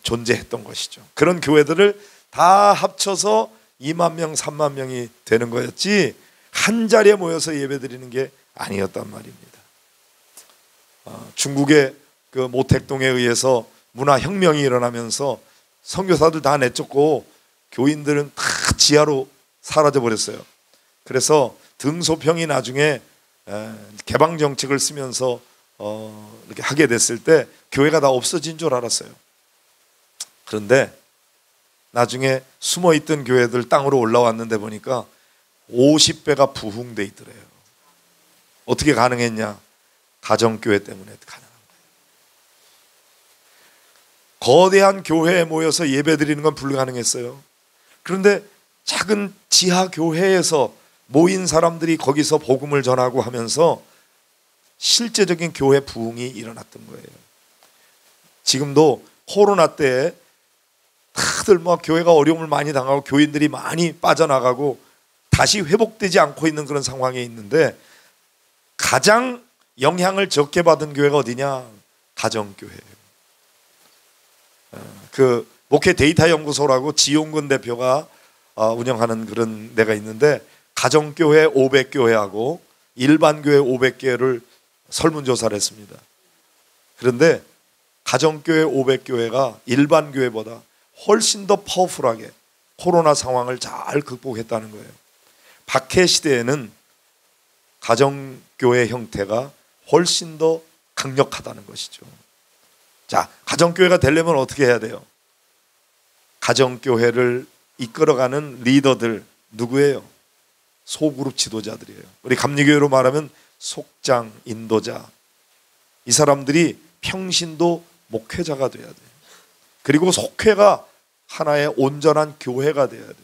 존재했던 것이죠. 그런 교회들을 다 합쳐서 2만 명, 3만 명이 되는 거였지 한 자리에 모여서 예배드리는 게 아니었단 말입니다. 중국의 그 모택동에 의해서 문화혁명이 일어나면서 선교사들 다 내쫓고 교인들은 다 지하로 사라져 버렸어요. 그래서 등소평이 나중에 개방 정책을 쓰면서 이렇게 하게 됐을 때 교회가 다 없어진 줄 알았어요. 그런데 나중에 숨어있던 교회들 땅으로 올라왔는데 보니까 50배가 부흥돼 있더래요. 어떻게 가능했냐? 가정교회 때문에 가능한 거예요. 거대한 교회에 모여서 예배드리는 건 불가능했어요. 그런데 작은 지하 교회에서 모인 사람들이 거기서 복음을 전하고 하면서 실제적인 교회 부흥이 일어났던 거예요. 지금도 코로나 때에 다들 뭐 교회가 어려움을 많이 당하고 교인들이 많이 빠져나가고 다시 회복되지 않고 있는 그런 상황에 있는데 가장 영향을 적게 받은 교회가 어디냐? 가정교회예요. 그 목회 데이터 연구소라고 지용근 대표가 운영하는 그런 데가 있는데 가정교회 500교회하고 일반교회 500개를 설문조사를 했습니다. 그런데 가정교회 500교회가 일반교회보다 훨씬 더 파워풀하게 코로나 상황을 잘 극복했다는 거예요. 박해 시대에는 가정교회 형태가 훨씬 더 강력하다는 것이죠. 자, 가정교회가 되려면 어떻게 해야 돼요? 가정교회를 이끌어가는 리더들 누구예요? 소그룹 지도자들이에요. 우리 감리교회로 말하면 속장, 인도자. 이 사람들이 평신도 목회자가 돼야 돼요. 그리고 속회가 하나의 온전한 교회가 돼야 돼요.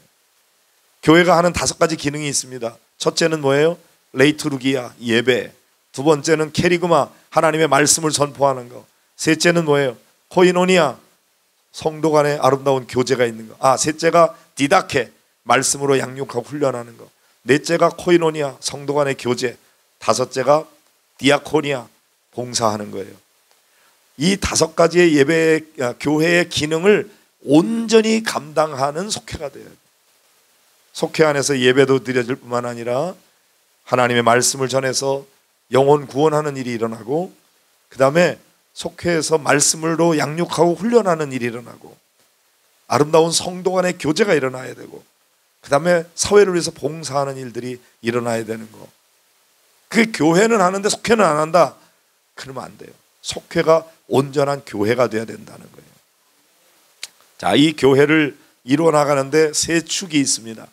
교회가 하는 5가지 기능이 있습니다. 첫째는 뭐예요? 레이투르기아, 예배. 두 번째는 캐리그마, 하나님의 말씀을 선포하는 거. 셋째는 뭐예요? 코이노니아, 성도 간의 아름다운 교제가 있는 거. 셋째가 디다케, 말씀으로 양육하고 훈련하는 거. 넷째가 코이노니아, 성도 간의 교제. 다섯째가 디아코니아, 봉사하는 거예요. 이 5가지의 예배, 교회의 기능을 온전히 감당하는 속회가 돼야 돼요. 속회 안에서 예배도 드려질 뿐만 아니라 하나님의 말씀을 전해서 영혼 구원하는 일이 일어나고, 그 다음에 속회에서 말씀으로 양육하고 훈련하는 일이 일어나고, 아름다운 성도 간의 교제가 일어나야 되고, 그 다음에 사회를 위해서 봉사하는 일들이 일어나야 되는 거. 그 교회는 하는데 속회는 안 한다? 그러면 안 돼요. 속회가 온전한 교회가 돼야 된다는 거예요. 자, 이 교회를 이루어 나가는데 3축이 있습니다.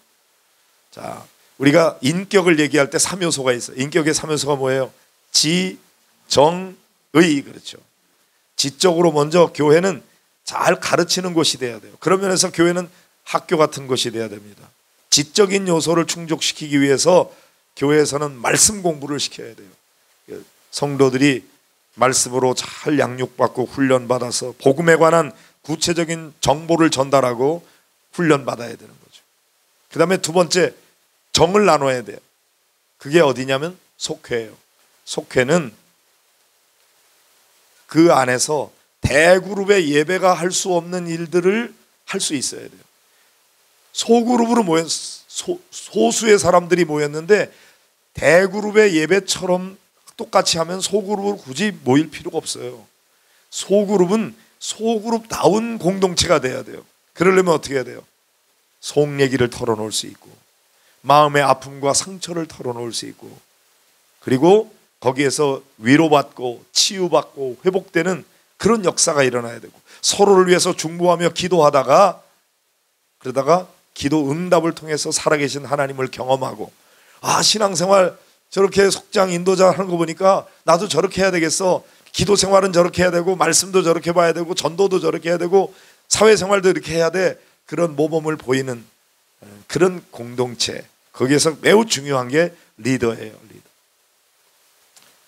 자, 우리가 인격을 얘기할 때 3요소가 있어요. 인격의 3요소가 뭐예요? 지, 정, 의. 그렇죠. 지적으로 먼저 교회는 잘 가르치는 곳이 돼야 돼요. 그런 면에서 교회는 학교 같은 곳이 돼야 됩니다. 지적인 요소를 충족시키기 위해서 교회에서는 말씀 공부를 시켜야 돼요. 성도들이 말씀으로 잘 양육받고 훈련받아서 복음에 관한 구체적인 정보를 전달하고 훈련받아야 되는 거죠. 그 다음에 두 번째, 정을 나눠야 돼요. 그게 어디냐면 속회예요. 속회는 그 안에서 대그룹의 예배가 할 수 없는 일들을 할 수 있어야 돼요. 소그룹으로 소수의 사람들이 모였는데 대그룹의 예배처럼 똑같이 하면 소그룹으로 굳이 모일 필요가 없어요. 소그룹은 소그룹다운 공동체가 돼야 돼요. 그러려면 어떻게 해야 돼요? 속 얘기를 털어놓을 수 있고, 마음의 아픔과 상처를 털어놓을 수 있고, 그리고 거기에서 위로받고 치유받고 회복되는 그런 역사가 일어나야 되고, 서로를 위해서 중보하며 기도하다가 그러다가 기도 응답을 통해서 살아계신 하나님을 경험하고, 아, 신앙생활 저렇게 속장 인도자 하는 거 보니까 나도 저렇게 해야 되겠어. 기도 생활은 저렇게 해야 되고, 말씀도 저렇게 봐야 되고, 전도도 저렇게 해야 되고, 사회생활도 이렇게 해야 돼. 그런 모범을 보이는 그런 공동체, 거기에서 매우 중요한 게 리더예요.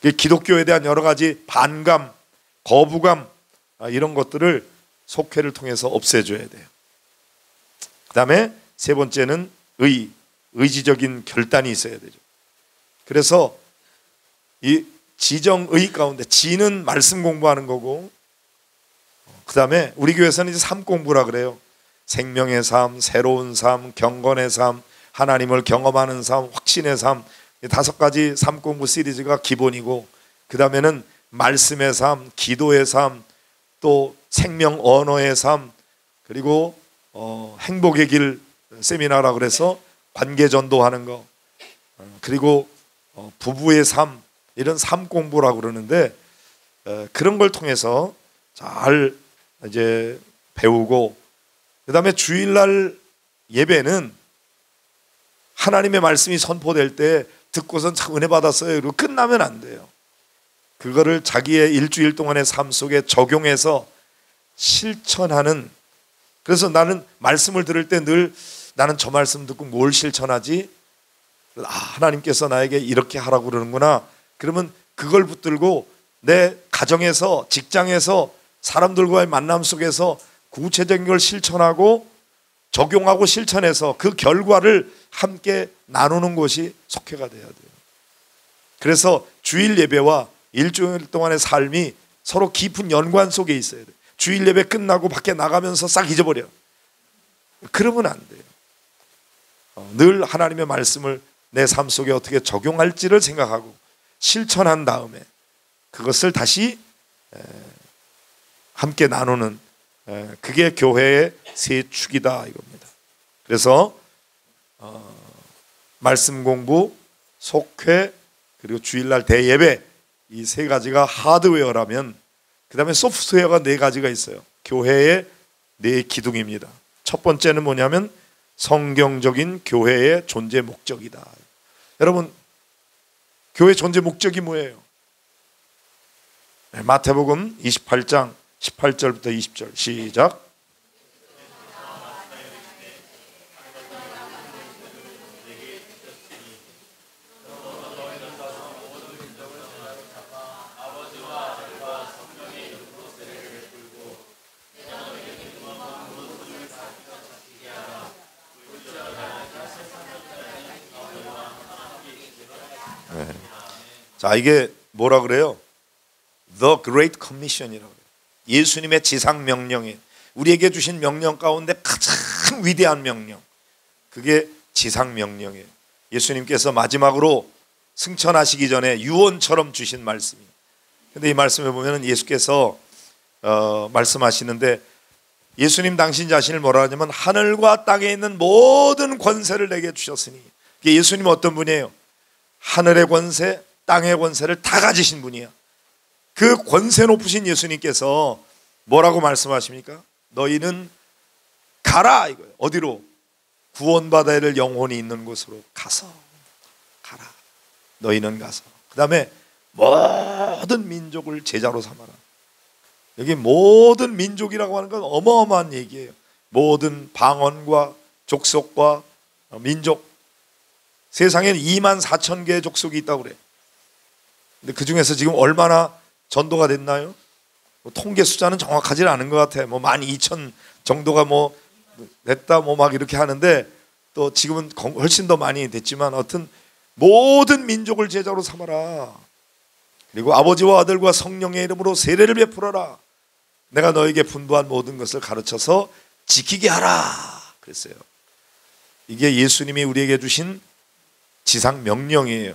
리더. 기독교에 대한 여러 가지 반감, 거부감, 이런 것들을 속회를 통해서 없애줘야 돼요. 그 다음에 세 번째는 의지적인 결단이 있어야 되죠. 그래서 이 지정의 가운데, 지는 말씀 공부하는 거고, 그 다음에 우리 교회에서는 이제 삶 공부라 그래요. 생명의 삶, 새로운 삶, 경건의 삶, 하나님을 경험하는 삶, 확신의 삶, 이 5가지 삶 공부 시리즈가 기본이고, 그 다음에는 말씀의 삶, 기도의 삶, 또 생명 언어의 삶, 그리고 행복의 길 세미나라 그래서 관계 전도하는 거, 그리고 부부의 삶, 이런 삶 공부라고 그러는데, 그런 걸 통해서 잘 이제 배우고, 그 다음에 주일날 예배는 하나님의 말씀이 선포될 때 듣고선 참 은혜 받았어요 그리고 끝나면 안 돼요. 그거를 자기의 일주일 동안의 삶 속에 적용해서 실천하는, 그래서 나는 말씀을 들을 때 늘 나는 저 말씀 듣고 뭘 실천하지? 아, 하나님께서 나에게 이렇게 하라고 그러는구나. 그러면 그걸 붙들고 내 가정에서, 직장에서, 사람들과의 만남 속에서 구체적인 걸 실천하고 적용하고 실천해서 그 결과를 함께 나누는 것이 속회가 돼야 돼요. 그래서 주일 예배와 일주일 동안의 삶이 서로 깊은 연관 속에 있어야 돼요. 주일 예배 끝나고 밖에 나가면서 싹 잊어버려. 그러면 안 돼요. 늘 하나님의 말씀을 내 삶 속에 어떻게 적용할지를 생각하고 실천한 다음에 그것을 다시 함께 나누는, 그게 교회의 세 축이다 이겁니다. 그래서 말씀 공부, 속회, 그리고 주일날 대예배, 이 3가지가 하드웨어라면 그 다음에 소프트웨어가 4가지가 있어요. 교회의 4기둥입니다. 첫 번째는 뭐냐면 성경적인 교회의 존재 목적이다. 여러분, 교회 존재 목적이 뭐예요? 마태복음 28장 18절부터 20절 시작. 자, 이게 뭐라 그래요? The Great Commission이라고 해요. 예수님의 지상 명령이, 우리에게 주신 명령 가운데 가장 위대한 명령, 그게 지상 명령이에요. 예수님께서 마지막으로 승천하시기 전에 유언처럼 주신 말씀이에요. 근데 이 말씀에 보면 예수께서 말씀하시는데, 예수님 당신 자신을 뭐라 하냐면 하늘과 땅에 있는 모든 권세를 내게 주셨으니, 예수님은 어떤 분이에요? 하늘의 권세, 땅의 권세를 다 가지신 분이야. 그 권세 높으신 예수님께서 뭐라고 말씀하십니까? 너희는 가라 이거예요. 어디로? 구원받아야 될 영혼이 있는 곳으로 가서 가라. 너희는 가서. 그 다음에 모든 민족을 제자로 삼아라. 여기 모든 민족이라고 하는 건 어마어마한 얘기예요. 모든 방언과 족속과 민족. 세상에는 24,000개의 족속이 있다고 그래. 근데 그 중에서 지금 얼마나 전도가 됐나요? 통계 숫자는 정확하지 않은 것 같아요. 12,000 정도가 됐다 막 이렇게 하는데, 또 지금은 훨씬 더 많이 됐지만, 어떤 모든 민족을 제자로 삼아라. 그리고 아버지와 아들과 성령의 이름으로 세례를 베풀어라. 내가 너에게 분부한 모든 것을 가르쳐서 지키게 하라 그랬어요. 이게 예수님이 우리에게 주신 지상 명령이에요.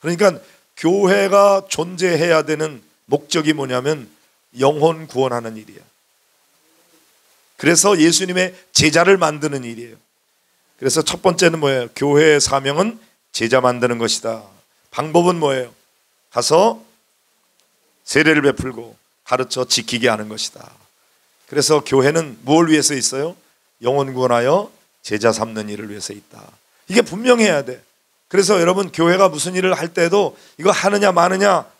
그러니까 교회가 존재해야 되는 목적이 뭐냐면 영혼 구원하는 일이야. 그래서 예수님의 제자를 만드는 일이에요. 그래서 첫 번째는 뭐예요? 교회의 사명은 제자 만드는 것이다. 방법은 뭐예요? 가서 세례를 베풀고 가르쳐 지키게 하는 것이다. 그래서 교회는 뭘 위해서 있어요? 영혼 구원하여 제자 삼는 일을 위해서 있다. 이게 분명해야 돼. 그래서 여러분, 교회가 무슨 일을 할 때도 이거 하느냐 마느냐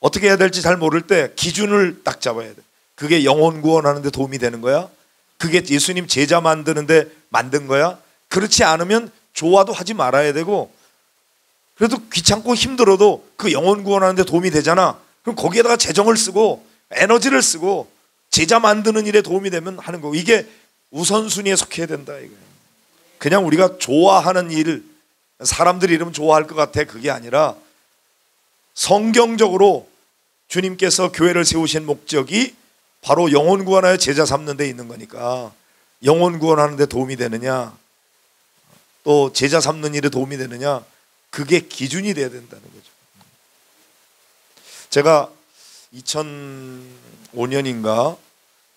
어떻게 해야 될지 잘 모를 때 기준을 딱 잡아야 돼. 그게 영혼 구원하는 데 도움이 되는 거야? 그게 예수님 제자 만드는데 만든 거야? 그렇지 않으면 좋아도 하지 말아야 되고, 그래도 귀찮고 힘들어도 그 영혼 구원하는 데 도움이 되잖아. 그럼 거기에다가 재정을 쓰고 에너지를 쓰고 제자 만드는 일에 도움이 되면 하는 거고, 이게 우선순위에 속해야 된다 이거예요. 그냥 우리가 좋아하는 일, 사람들이 이러면 좋아할 것 같아, 그게 아니라 성경적으로 주님께서 교회를 세우신 목적이 바로 영혼 구원하여 제자 삼는 데 있는 거니까, 영혼 구원하는 데 도움이 되느냐, 또 제자 삼는 일에 도움이 되느냐, 그게 기준이 돼야 된다는 거죠. 제가 2005년인가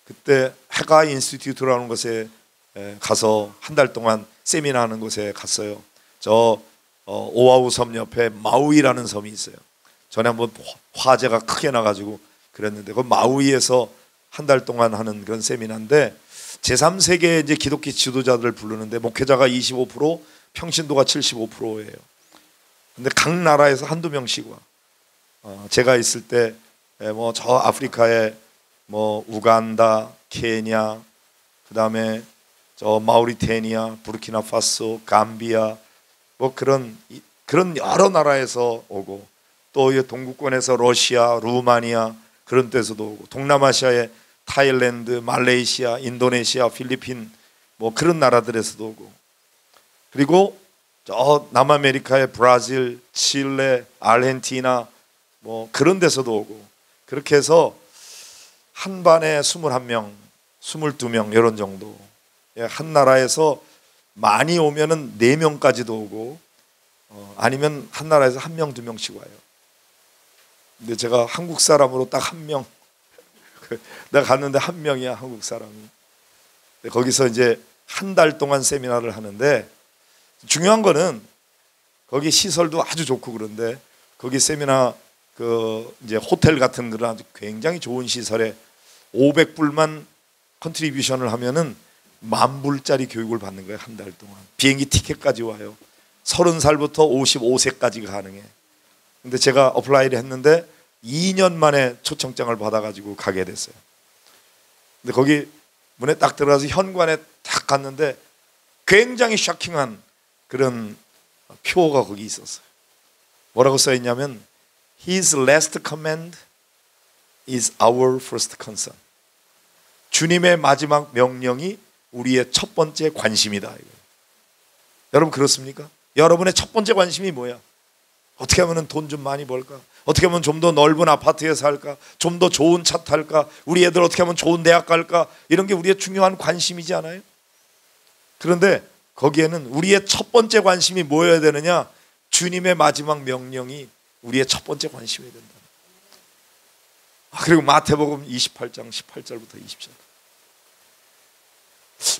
그때 해가 인스티튜트라는 곳에 가서 한 달 동안 세미나 하는 곳에 갔어요. 저 오아우 섬 옆에 마우이라는 섬이 있어요. 전에 한번 화재가 크게 나가지고 그랬는데, 그 마우이에서 한 달 동안 하는 그런 세미나인데, 제3세계 이제 기독교 지도자들을 부르는데 목회자가 25%, 평신도가 75%예요. 근데 각 나라에서 한두 명씩 와. 제가 있을 때 뭐 저 아프리카에 뭐 우간다, 케냐, 그다음에 저 마우리테니아, 부르키나파소, 감비아, 뭐 그런 여러 나라에서 오고, 또 이 동구권에서 러시아, 루마니아 그런 데서도 오고, 동남아시아의 타일랜드, 말레이시아, 인도네시아, 필리핀 뭐 그런 나라들에서도 오고, 그리고 저 남아메리카의 브라질, 칠레, 아르헨티나 뭐 그런 데서도 오고, 그렇게 해서 한 반에 21명, 22명 이런 정도. 한 나라에서 많이 오면은 4명까지도 오고, 아니면 한 나라에서 1명, 2명씩 와요. 근데 제가 한국 사람으로 딱 1명, 내가 갔는데 1명이야, 한국 사람이. 거기서 이제 한 달 동안 세미나를 하는데, 중요한 거는 거기 시설도 아주 좋고, 그런데 거기 세미나 그 이제 호텔 같은 그런 아주 굉장히 좋은 시설에 500불만 컨트리뷰션을 하면은 10,000불짜리 교육을 받는 거예요, 한 달 동안. 비행기 티켓까지 와요. 30살부터 55세까지 가능해. 근데 제가 어플라이를 했는데 2년 만에 초청장을 받아가지고 가게 됐어요. 근데 거기 문에 딱 들어가서 현관에 딱 갔는데 굉장히 쇼킹한 그런 표가 거기 있었어요. 뭐라고 써있냐면 His last command is our first concern. 주님의 마지막 명령이 우리의 첫 번째 관심이다. 여러분 그렇습니까? 여러분의 첫 번째 관심이 뭐야? 어떻게 하면 돈 좀 많이 벌까? 어떻게 하면 좀 더 넓은 아파트에 살까? 좀 더 좋은 차 탈까? 우리 애들 어떻게 하면 좋은 대학 갈까? 이런 게 우리의 중요한 관심이지 않아요? 그런데 거기에는 우리의 첫 번째 관심이 뭐여야 되느냐? 주님의 마지막 명령이 우리의 첫 번째 관심이 된다. 그리고 마태복음 28장 18절부터 20절.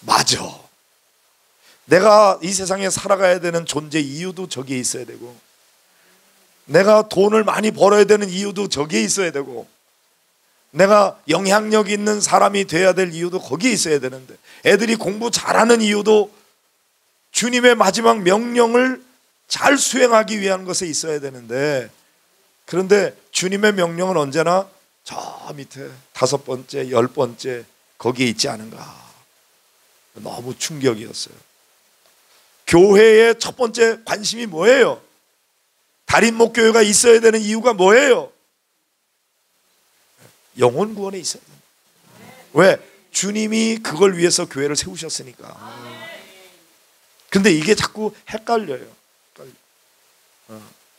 맞아. 내가 이 세상에 살아가야 되는 존재 이유도 저기에 있어야 되고, 내가 돈을 많이 벌어야 되는 이유도 저기에 있어야 되고, 내가 영향력 있는 사람이 돼야 될 이유도 거기에 있어야 되는데, 애들이 공부 잘하는 이유도 주님의 마지막 명령을 잘 수행하기 위한 것에 있어야 되는데, 그런데 주님의 명령은 언제나 저 밑에 5번째, 10번째 거기에 있지 않은가. 너무 충격이었어요. 교회의 첫 번째 관심이 뭐예요? 달인목교회가 있어야 되는 이유가 뭐예요? 영혼 구원에 있어야 돼요. 왜? 주님이 그걸 위해서 교회를 세우셨으니까. 근데 이게 자꾸 헷갈려요.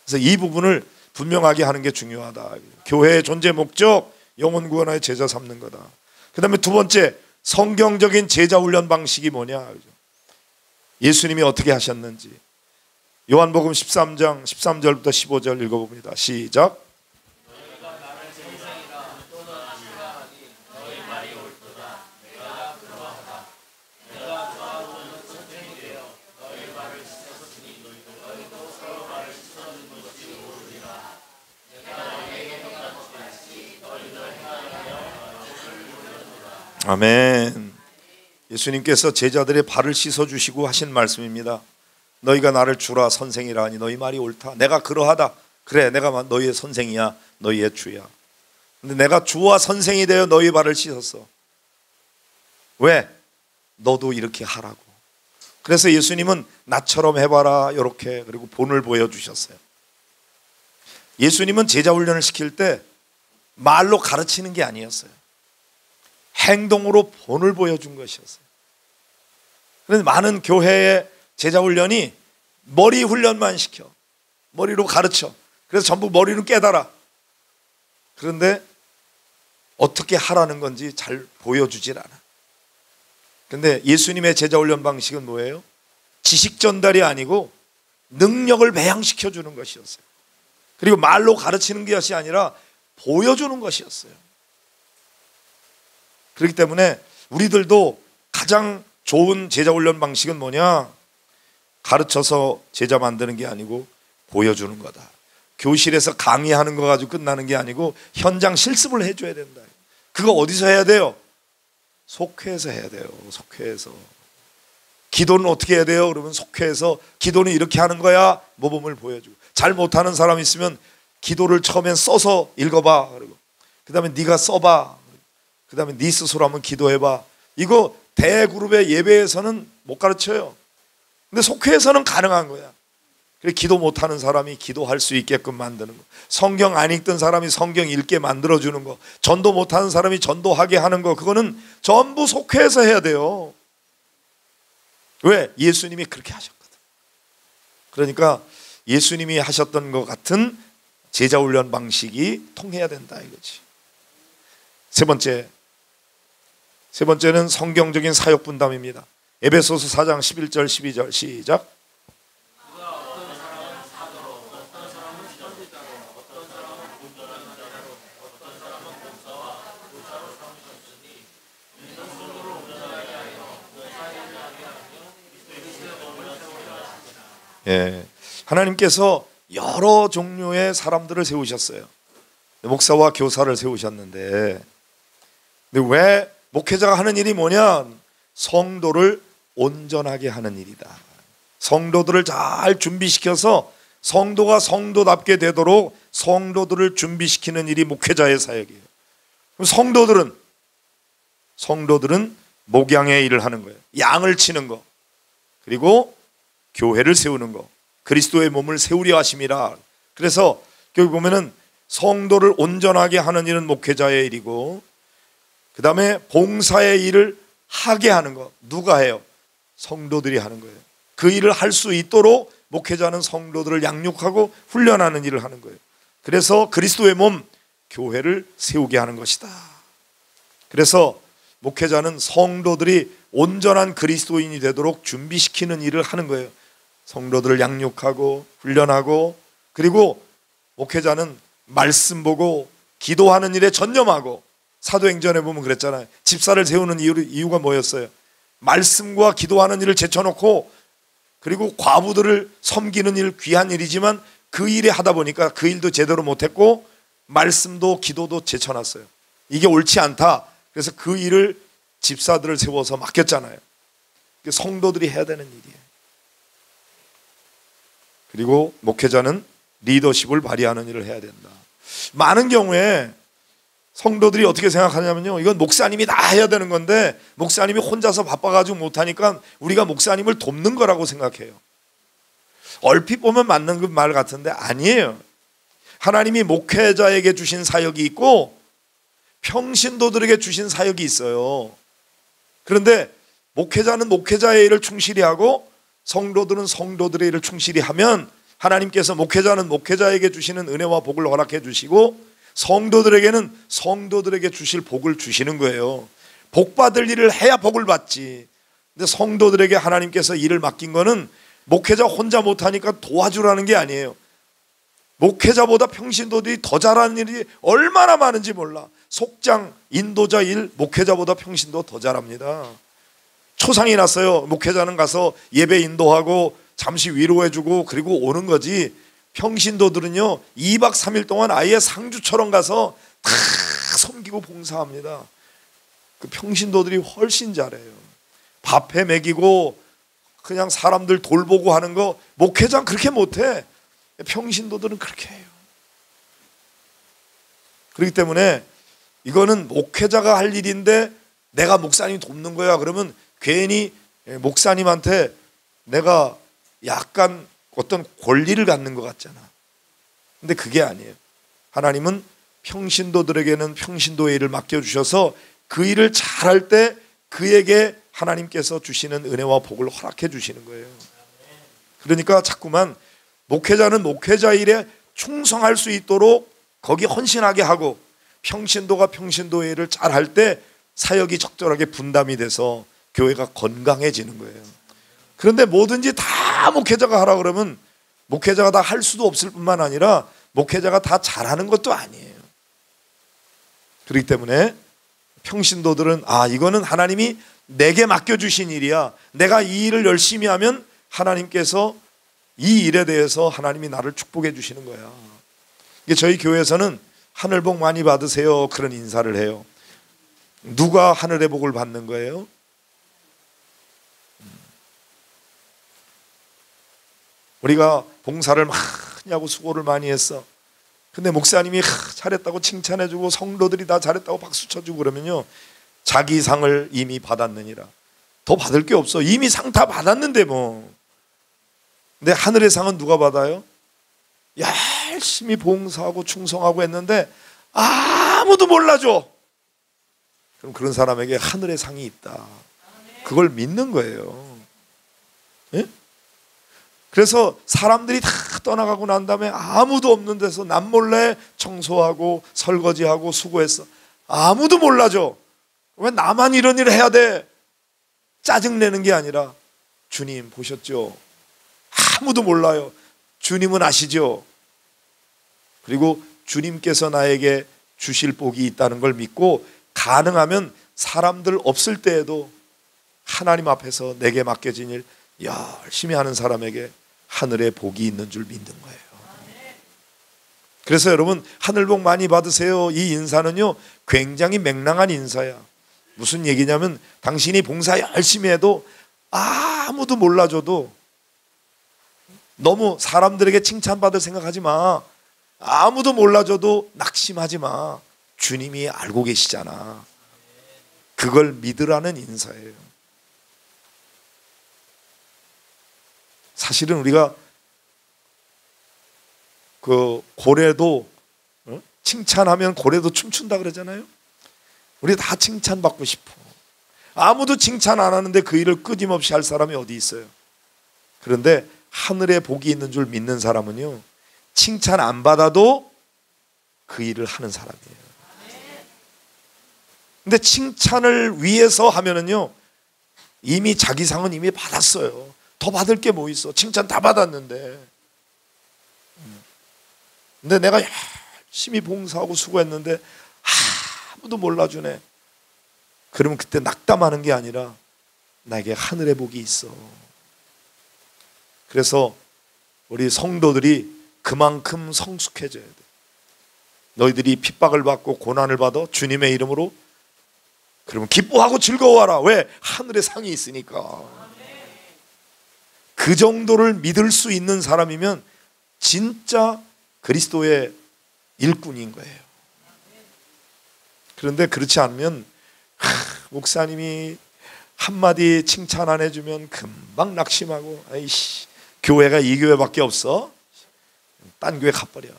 그래서 이 부분을 분명하게 하는 게 중요하다. 교회의 존재 목적, 영혼 구원하여 제자 삼는 거다. 그 다음에 두 번째, 성경적인 제자 훈련 방식이 뭐냐. 예수님이 어떻게 하셨는지. 요한복음 13장 13절부터 15절 읽어봅니다. 시작. 아멘. 예수님께서 제자들의 발을 씻어주시고 하신 말씀입니다. 너희가 나를 주라 선생이라 하니 너희 말이 옳다. 내가 그러하다. 그래, 내가 너희의 선생이야, 너희의 주야. 근데 내가 주와 선생이 되어 너희 발을 씻었어. 왜? 너도 이렇게 하라고. 그래서 예수님은 나처럼 해봐라 이렇게, 그리고 본을 보여주셨어요. 예수님은 제자 훈련을 시킬 때 말로 가르치는 게 아니었어요. 행동으로 본을 보여준 것이었어요. 그런데 많은 교회의 제자 훈련이 머리 훈련만 시켜, 머리로 가르쳐. 그래서 전부 머리로 깨달아. 그런데 어떻게 하라는 건지 잘 보여주질 않아. 근데 예수님의 제자 훈련 방식은 뭐예요? 지식 전달이 아니고 능력을 배양시켜 주는 것이었어요. 그리고 말로 가르치는 것이 아니라 보여주는 것이었어요. 그렇기 때문에 우리들도 가장 좋은 제자 훈련 방식은 뭐냐? 가르쳐서 제자 만드는 게 아니고 보여주는 거다. 교실에서 강의하는 거 가지고 끝나는 게 아니고 현장 실습을 해줘야 된다. 그거 어디서 해야 돼요? 속회에서 해야 돼요. 속회에서. 기도는 어떻게 해야 돼요? 그러면 속회에서 기도는 이렇게 하는 거야. 모범을 보여주고. 잘 못하는 사람 있으면 기도를 처음엔 써서 읽어봐. 그리고 그 다음에 네가 써봐. 그 다음에 네 스스로 한번 기도해봐. 이거 대그룹의 예배에서는 못 가르쳐요. 근데 속회에서는 가능한 거야. 그래, 기도 못하는 사람이 기도할 수 있게끔 만드는 거, 성경 안 읽던 사람이 성경 읽게 만들어주는 거, 전도 못하는 사람이 전도하게 하는 거, 그거는 전부 속회에서 해야 돼요. 왜? 예수님이 그렇게 하셨거든. 그러니까 예수님이 하셨던 것 같은 제자훈련 방식이 통해야 된다 이거지. 세 번째는 성경적인 사역 분담입니다. 에베소서 4장 11절 12절 시작. 예, 하나님께서 여러 종류의 사람들을 세우셨어요. 목사와 교사를 세우셨는데, 근데 왜 목회자가 하는 일이 뭐냐? 성도를 온전하게 하는 일이다. 성도들을 잘 준비시켜서 성도가 성도답게 되도록 성도들을 준비시키는 일이 목회자의 사역이에요. 그럼 성도들은 목양의 일을 하는 거예요. 양을 치는 거, 그리고 교회를 세우는 거, 그리스도의 몸을 세우려 하심이라. 그래서 여기 보면은 성도를 온전하게 하는 일은 목회자의 일이고, 그 다음에 봉사의 일을 하게 하는 거 누가 해요? 성도들이 하는 거예요. 그 일을 할 수 있도록 목회자는 성도들을 양육하고 훈련하는 일을 하는 거예요. 그래서 그리스도의 몸 교회를 세우게 하는 것이다. 그래서 목회자는 성도들이 온전한 그리스도인이 되도록 준비시키는 일을 하는 거예요. 성도들을 양육하고 훈련하고, 그리고 목회자는 말씀 보고 기도하는 일에 전념하고, 사도행전에 보면 그랬잖아요. 집사를 세우는 이유가 뭐였어요? 말씀과 기도하는 일을 제쳐놓고, 그리고 과부들을 섬기는 일, 귀한 일이지만 그 일에 하다 보니까 그 일도 제대로 못했고 말씀도 기도도 제쳐놨어요. 이게 옳지 않다. 그래서 그 일을 집사들을 세워서 맡겼잖아요. 성도들이 해야 되는 일이에요. 그리고 목회자는 리더십을 발휘하는 일을 해야 된다. 많은 경우에 성도들이 어떻게 생각하냐면요, 이건 목사님이 다 해야 되는 건데 목사님이 혼자서 바빠가지고 못하니까 우리가 목사님을 돕는 거라고 생각해요. 얼핏 보면 맞는 그 말 같은데 아니에요. 하나님이 목회자에게 주신 사역이 있고 평신도들에게 주신 사역이 있어요. 그런데 목회자는 목회자의 일을 충실히 하고 성도들은 성도들의 일을 충실히 하면 하나님께서 목회자는 목회자에게 주시는 은혜와 복을 허락해 주시고 성도들에게는 성도들에게 주실 복을 주시는 거예요. 복 받을 일을 해야 복을 받지. 근데 성도들에게 하나님께서 일을 맡긴 거는 목회자 혼자 못하니까 도와주라는 게 아니에요. 목회자보다 평신도들이 더 잘하는 일이 얼마나 많은지 몰라. 속장, 인도자 일, 목회자보다 평신도 더 잘합니다. 초상이 났어요. 목회자는 가서 예배 인도하고 잠시 위로해주고 그리고 오는 거지. 평신도들은요 2박 3일 동안 아예 상주처럼 가서 다 섬기고 봉사합니다. 그 평신도들이 훨씬 잘해요. 밥해 먹이고 그냥 사람들 돌보고 하는 거 목회자는 그렇게 못해. 평신도들은 그렇게 해요. 그렇기 때문에 이거는 목회자가 할 일인데 내가 목사님 돕는 거야 그러면 괜히 목사님한테 내가 약간 어떤 권리를 갖는 것 같잖아. 근데 그게 아니에요. 하나님은 평신도들에게는 평신도의 일을 맡겨주셔서 그 일을 잘할 때 그에게 하나님께서 주시는 은혜와 복을 허락해 주시는 거예요. 그러니까 자꾸만 목회자는 목회자 일에 충성할 수 있도록 거기 헌신하게 하고, 평신도가 평신도의 일을 잘할 때 사역이 적절하게 분담이 돼서 교회가 건강해지는 거예요. 그런데 뭐든지 다 목회자가 하라 그러면 목회자가 다 할 수도 없을 뿐만 아니라 목회자가 다 잘하는 것도 아니에요. 그렇기 때문에 평신도들은 이거는 하나님이 내게 맡겨주신 일이야. 내가 이 일을 열심히 하면 하나님께서 이 일에 대해서 하나님이 나를 축복해 주시는 거야. 이게 저희 교회에서는 하늘 복 많이 받으세요 그런 인사를 해요. 누가 하늘의 복을 받는 거예요? 우리가 봉사를 많이 하고 수고를 많이 했어. 근데 목사님이 잘했다고 칭찬해주고 성도들이 다 잘했다고 박수 쳐주고 그러면요, 자기 상을 이미 받았느니라. 더 받을 게 없어. 이미 상 다 받았는데 뭐. 근데 하늘의 상은 누가 받아요? 열심히 봉사하고 충성하고 했는데 아무도 몰라줘. 그럼 그런 사람에게 하늘의 상이 있다. 그걸 믿는 거예요. 예? 그래서 사람들이 다 떠나가고 난 다음에 아무도 없는 데서 남몰래 청소하고 설거지하고 수고했어. 아무도 몰라줘. 왜 나만 이런 일을 해야 돼? 짜증내는 게 아니라, 주님 보셨죠? 아무도 몰라요. 주님은 아시죠? 그리고 주님께서 나에게 주실 복이 있다는 걸 믿고, 가능하면 사람들 없을 때에도 하나님 앞에서 내게 맡겨진 일 열심히 하는 사람에게 하늘의 복이 있는 줄 믿는 거예요. 그래서 여러분, 하늘 복 많이 받으세요 이 인사는요 굉장히 맹랑한 인사야. 무슨 얘기냐면, 당신이 봉사 열심히 해도 아무도 몰라줘도 너무 사람들에게 칭찬받을 생각하지 마. 아무도 몰라줘도 낙심하지 마. 주님이 알고 계시잖아. 그걸 믿으라는 인사예요. 사실은 우리가 그 고래도 칭찬하면 고래도 춤춘다 그러잖아요. 우리 다 칭찬받고 싶어. 아무도 칭찬 안 하는데 그 일을 끊임없이 할 사람이 어디 있어요? 그런데 하늘에 복이 있는 줄 믿는 사람은요, 칭찬 안 받아도 그 일을 하는 사람이에요. 근데 칭찬을 위해서 하면은요, 이미 자기 상은 이미 받았어요. 더 받을 게 뭐 있어? 칭찬 다 받았는데. 근데 내가 열심히 봉사하고 수고했는데 아무도 몰라주네. 그러면 그때 낙담하는 게 아니라 나에게 하늘의 복이 있어. 그래서 우리 성도들이 그만큼 성숙해져야 돼. 너희들이 핍박을 받고 고난을 받아 주님의 이름으로, 그러면 기뻐하고 즐거워하라. 왜? 하늘의 상이 있으니까. 그 정도를 믿을 수 있는 사람이면 진짜 그리스도의 일꾼인 거예요. 그런데 그렇지 않으면 목사님이 한마디 칭찬 안 해주면 금방 낙심하고, 아이씨, 교회가 이 교회밖에 없어? 딴 교회 가버려.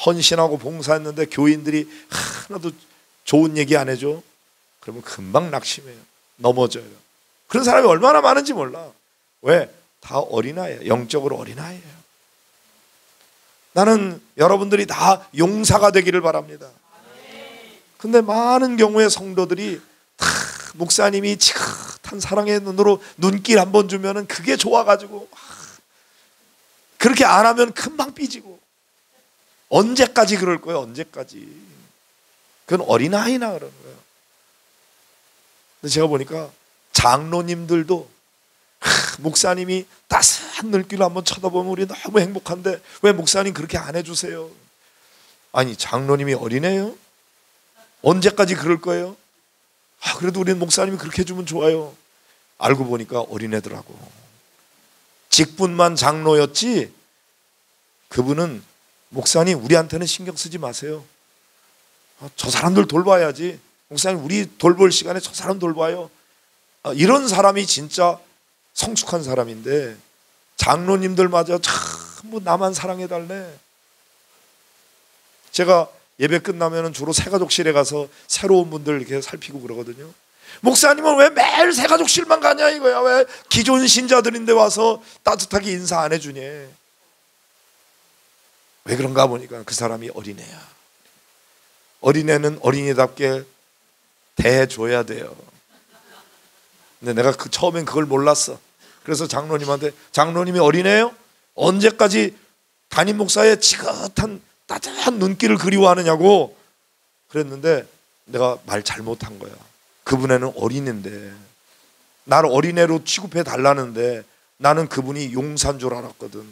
헌신하고 봉사했는데 교인들이 하나도 좋은 얘기 안 해줘? 그러면 금방 낙심해요. 넘어져요. 그런 사람이 얼마나 많은지 몰라. 왜? 다 어린아이예요. 영적으로 어린아이예요. 나는 여러분들이 다 용사가 되기를 바랍니다. 근데 많은 경우에 성도들이 다 목사님이 지긋한 사랑의 눈으로 눈길 한번 주면은 그게 좋아가지고 그렇게 안 하면 금방 삐지고. 언제까지 그럴 거예요? 언제까지? 그건 어린아이나 그러는 거예요. 근데 제가 보니까 장로님들도 목사님이 따스한 눈길로 한번 쳐다보면 우리 너무 행복한데 왜 목사님 그렇게 안 해주세요? 아니, 장로님이 어린애요? 언제까지 그럴 거예요? 그래도 우리는 목사님이 그렇게 해주면 좋아요. 알고 보니까 어린애더라고. 직분만 장로였지 그분은 목사님 우리한테는 신경 쓰지 마세요. 저 사람들 돌봐야지. 목사님 우리 돌볼 시간에 저 사람 돌봐요. 이런 사람이 진짜 성숙한 사람인데 장로님들마저 전부 나만 사랑해달래. 제가 예배 끝나면 주로 새가족실에 가서 새로운 분들 이렇게 살피고 그러거든요. 목사님은 왜 매일 새가족실만 가냐 이거야. 왜 기존 신자들인데 와서 따뜻하게 인사 안 해주냐. 왜 그런가 보니까 그 사람이 어린애야. 어린애는 어린이답게 대해줘야 돼요. 근데 내가 처음엔 그걸 몰랐어. 그래서 장로님한테 장로님이 어린애요? 언제까지 담임 목사의 지긋한 따뜻한 눈길을 그리워하느냐고 그랬는데 내가 말 잘못한 거야. 그분에는 어린애인데 나를 어린애로 취급해 달라는데 나는 그분이 용사인 줄 알았거든.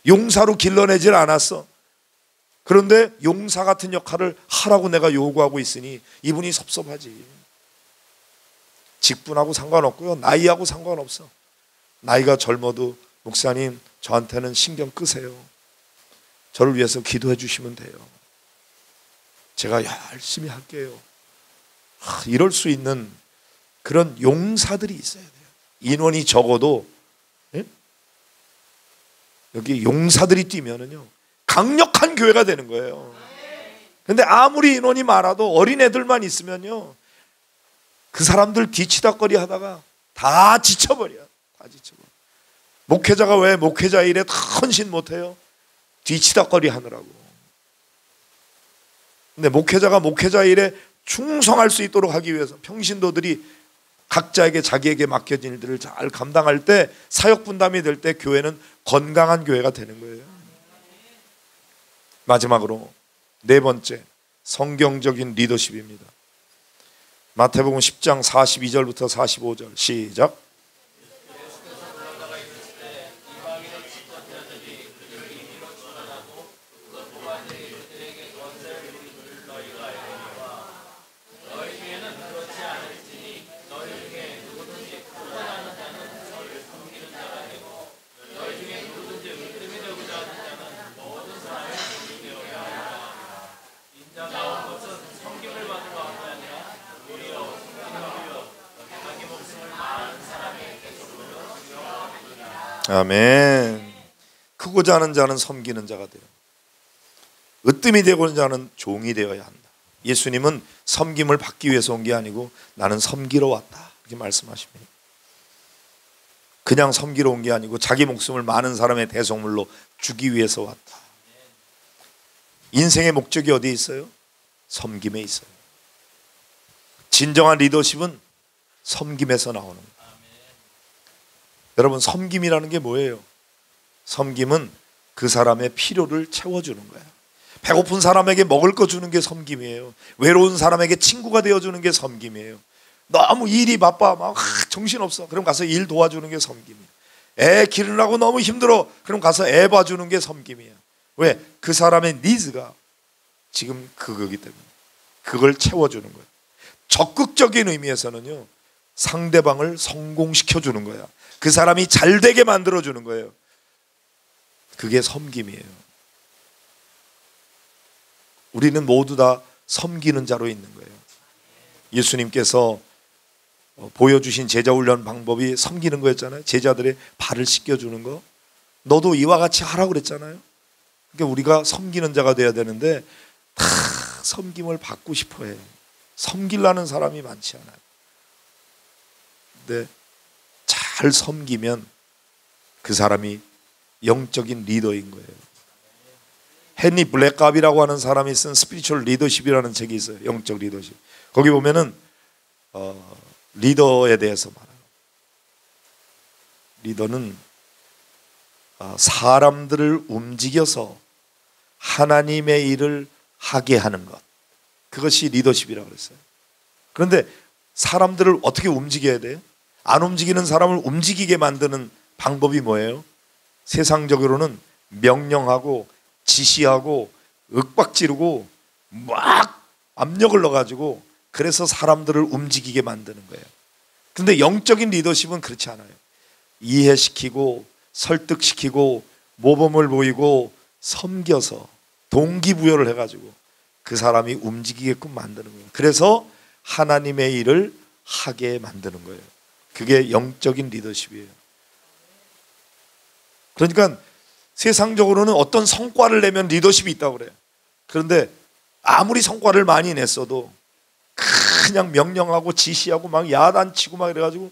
용사로 길러내질 않았어. 그런데 용사 같은 역할을 하라고 내가 요구하고 있으니 이분이 섭섭하지. 직분하고 상관없고요. 나이하고 상관없어. 나이가 젊어도 목사님 저한테는 신경 끄세요. 저를 위해서 기도해 주시면 돼요. 제가 열심히 할게요. 이럴 수 있는 그런 용사들이 있어야 돼요. 인원이 적어도 여기 용사들이 뛰면은요 강력한 교회가 되는 거예요. 근데 아무리 인원이 많아도 어린애들만 있으면요 그 사람들 뒤치다거리 하다가 다 지쳐버려. 다 지쳐버려. 목회자가 왜 목회자 일에 다 헌신 못해요? 뒤치다거리 하느라고. 근데 목회자가 목회자 일에 충성할 수 있도록 하기 위해서 평신도들이 각자에게 자기에게 맡겨진 일들을 잘 감당할 때 사역 분담이 될 때 교회는 건강한 교회가 되는 거예요. 마지막으로 네 번째 성경적인 리더십입니다. 마태복음 10장 42절부터 45절 시작. 아멘. 크고자 하는 자는 섬기는 자가 돼요. 으뜸이 되고자 하는 자는 종이 되어야 한다. 예수님은 섬김을 받기 위해서 온 게 아니고 나는 섬기러 왔다 이렇게 말씀하십니다. 그냥 섬기러 온 게 아니고 자기 목숨을 많은 사람의 대속물로 주기 위해서 왔다. 인생의 목적이 어디에 있어요? 섬김에 있어요. 진정한 리더십은 섬김에서 나오는 거예요. 여러분 섬김이라는 게 뭐예요? 섬김은 그 사람의 필요를 채워주는 거예요. 배고픈 사람에게 먹을 거 주는 게 섬김이에요. 외로운 사람에게 친구가 되어주는 게 섬김이에요. 너무 일이 바빠 막 정신없어 그럼 가서 일 도와주는 게 섬김이에요. 애 기르려고 너무 힘들어 그럼 가서 애 봐주는 게 섬김이에요. 왜? 그 사람의 니즈가 지금 그거기 때문에 그걸 채워주는 거예요. 적극적인 의미에서는요 상대방을 성공시켜주는 거야. 그 사람이 잘 되게 만들어주는 거예요. 그게 섬김이에요. 우리는 모두 다 섬기는 자로 있는 거예요. 예수님께서 보여주신 제자훈련 방법이 섬기는 거였잖아요. 제자들의 발을 씻겨주는 거. 너도 이와 같이 하라고 그랬잖아요. 그러니까 우리가 섬기는 자가 돼야 되는데 다 섬김을 받고 싶어해. 섬기려는 사람이 많지 않아요. 근데 잘 섬기면 그 사람이 영적인 리더인 거예요. 헨리 블랙갑이라고 하는 사람이 쓴 스피리추얼 리더십이라는 책이 있어요. 영적 리더십. 거기 보면은 리더에 대해서 말해요. 리더는 사람들을 움직여서 하나님의 일을 하게 하는 것. 그것이 리더십이라고 그랬어요. 그런데 사람들을 어떻게 움직여야 돼요? 안 움직이는 사람을 움직이게 만드는 방법이 뭐예요? 세상적으로는 명령하고 지시하고 윽박지르고 막 압력을 넣어가지고 그래서 사람들을 움직이게 만드는 거예요. 근데 영적인 리더십은 그렇지 않아요. 이해시키고 설득시키고 모범을 보이고 섬겨서 동기부여를 해가지고 그 사람이 움직이게끔 만드는 거예요. 그래서 하나님의 일을 하게 만드는 거예요. 그게 영적인 리더십이에요. 그러니까 세상적으로는 어떤 성과를 내면 리더십이 있다고 그래요. 그런데 아무리 성과를 많이 냈어도 그냥 명령하고 지시하고 막 야단치고 막 이래가지고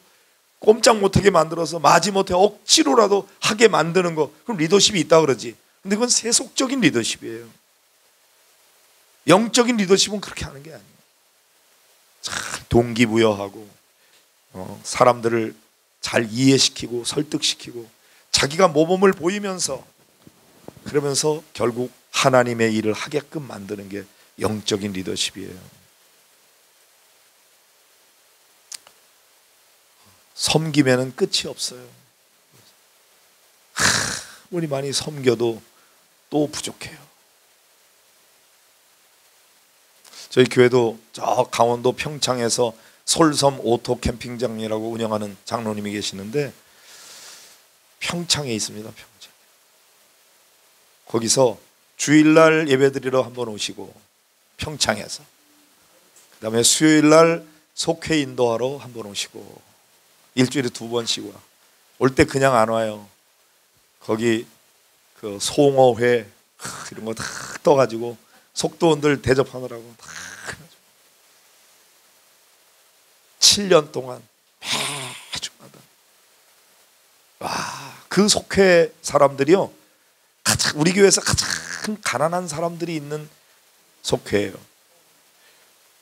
꼼짝 못하게 만들어서 마지못해 억지로라도 하게 만드는 거, 그럼 리더십이 있다고 그러지. 근데 그건 세속적인 리더십이에요. 영적인 리더십은 그렇게 하는 게 아니에요. 잘 동기부여하고 사람들을 잘 이해시키고 설득시키고 자기가 모범을 보이면서 그러면서 결국 하나님의 일을 하게끔 만드는 게 영적인 리더십이에요. 섬김에는 끝이 없어요. 우리 많이 섬겨도 또 부족해요. 저희 교회도 저 강원도 평창에서 솔섬 오토 캠핑장이라고 운영하는 장로님이 계시는데 평창에 있습니다. 평창. 거기서 주일날 예배드리러 한번 오시고 평창에서, 그 다음에 수요일날 속회 인도하러 한번 오시고 일주일에 2번씩 와. 올 때 그냥 안 와요. 거기 그 송어회 이런 거 다 떠가지고 속도원들 대접하느라고 다 7년 동안 매주마다. 와, 그 속회 사람들이요, 가장 우리 교회에서 가장 가난한 사람들이 있는 속회예요.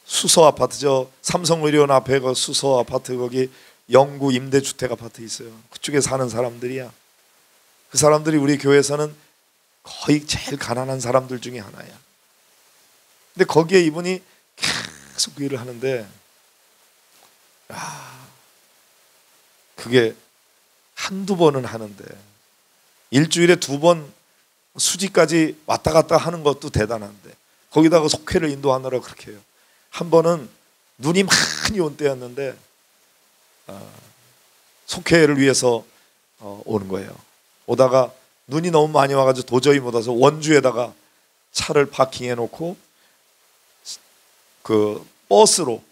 수서 아파트, 저 삼성의료원 앞에 그 수서 아파트 거기 영구 임대주택 아파트 있어요. 그쪽에 사는 사람들이야. 그 사람들이 우리 교회에서는 거의 제일 가난한 사람들 중에 하나야. 근데 거기에 이분이 계속 그 일을 하는데, 그게 한두 번은 하는데 일주일에 2번 수지까지 왔다 갔다 하는 것도 대단한데 거기다가 속회를 인도하느라 그렇게 해요. 한 번은 눈이 많이 온 때였는데 속회를 위해서 오는 거예요. 오다가 눈이 너무 많이 와가지고 도저히 못 와서 원주에다가 차를 파킹해 놓고 그 버스로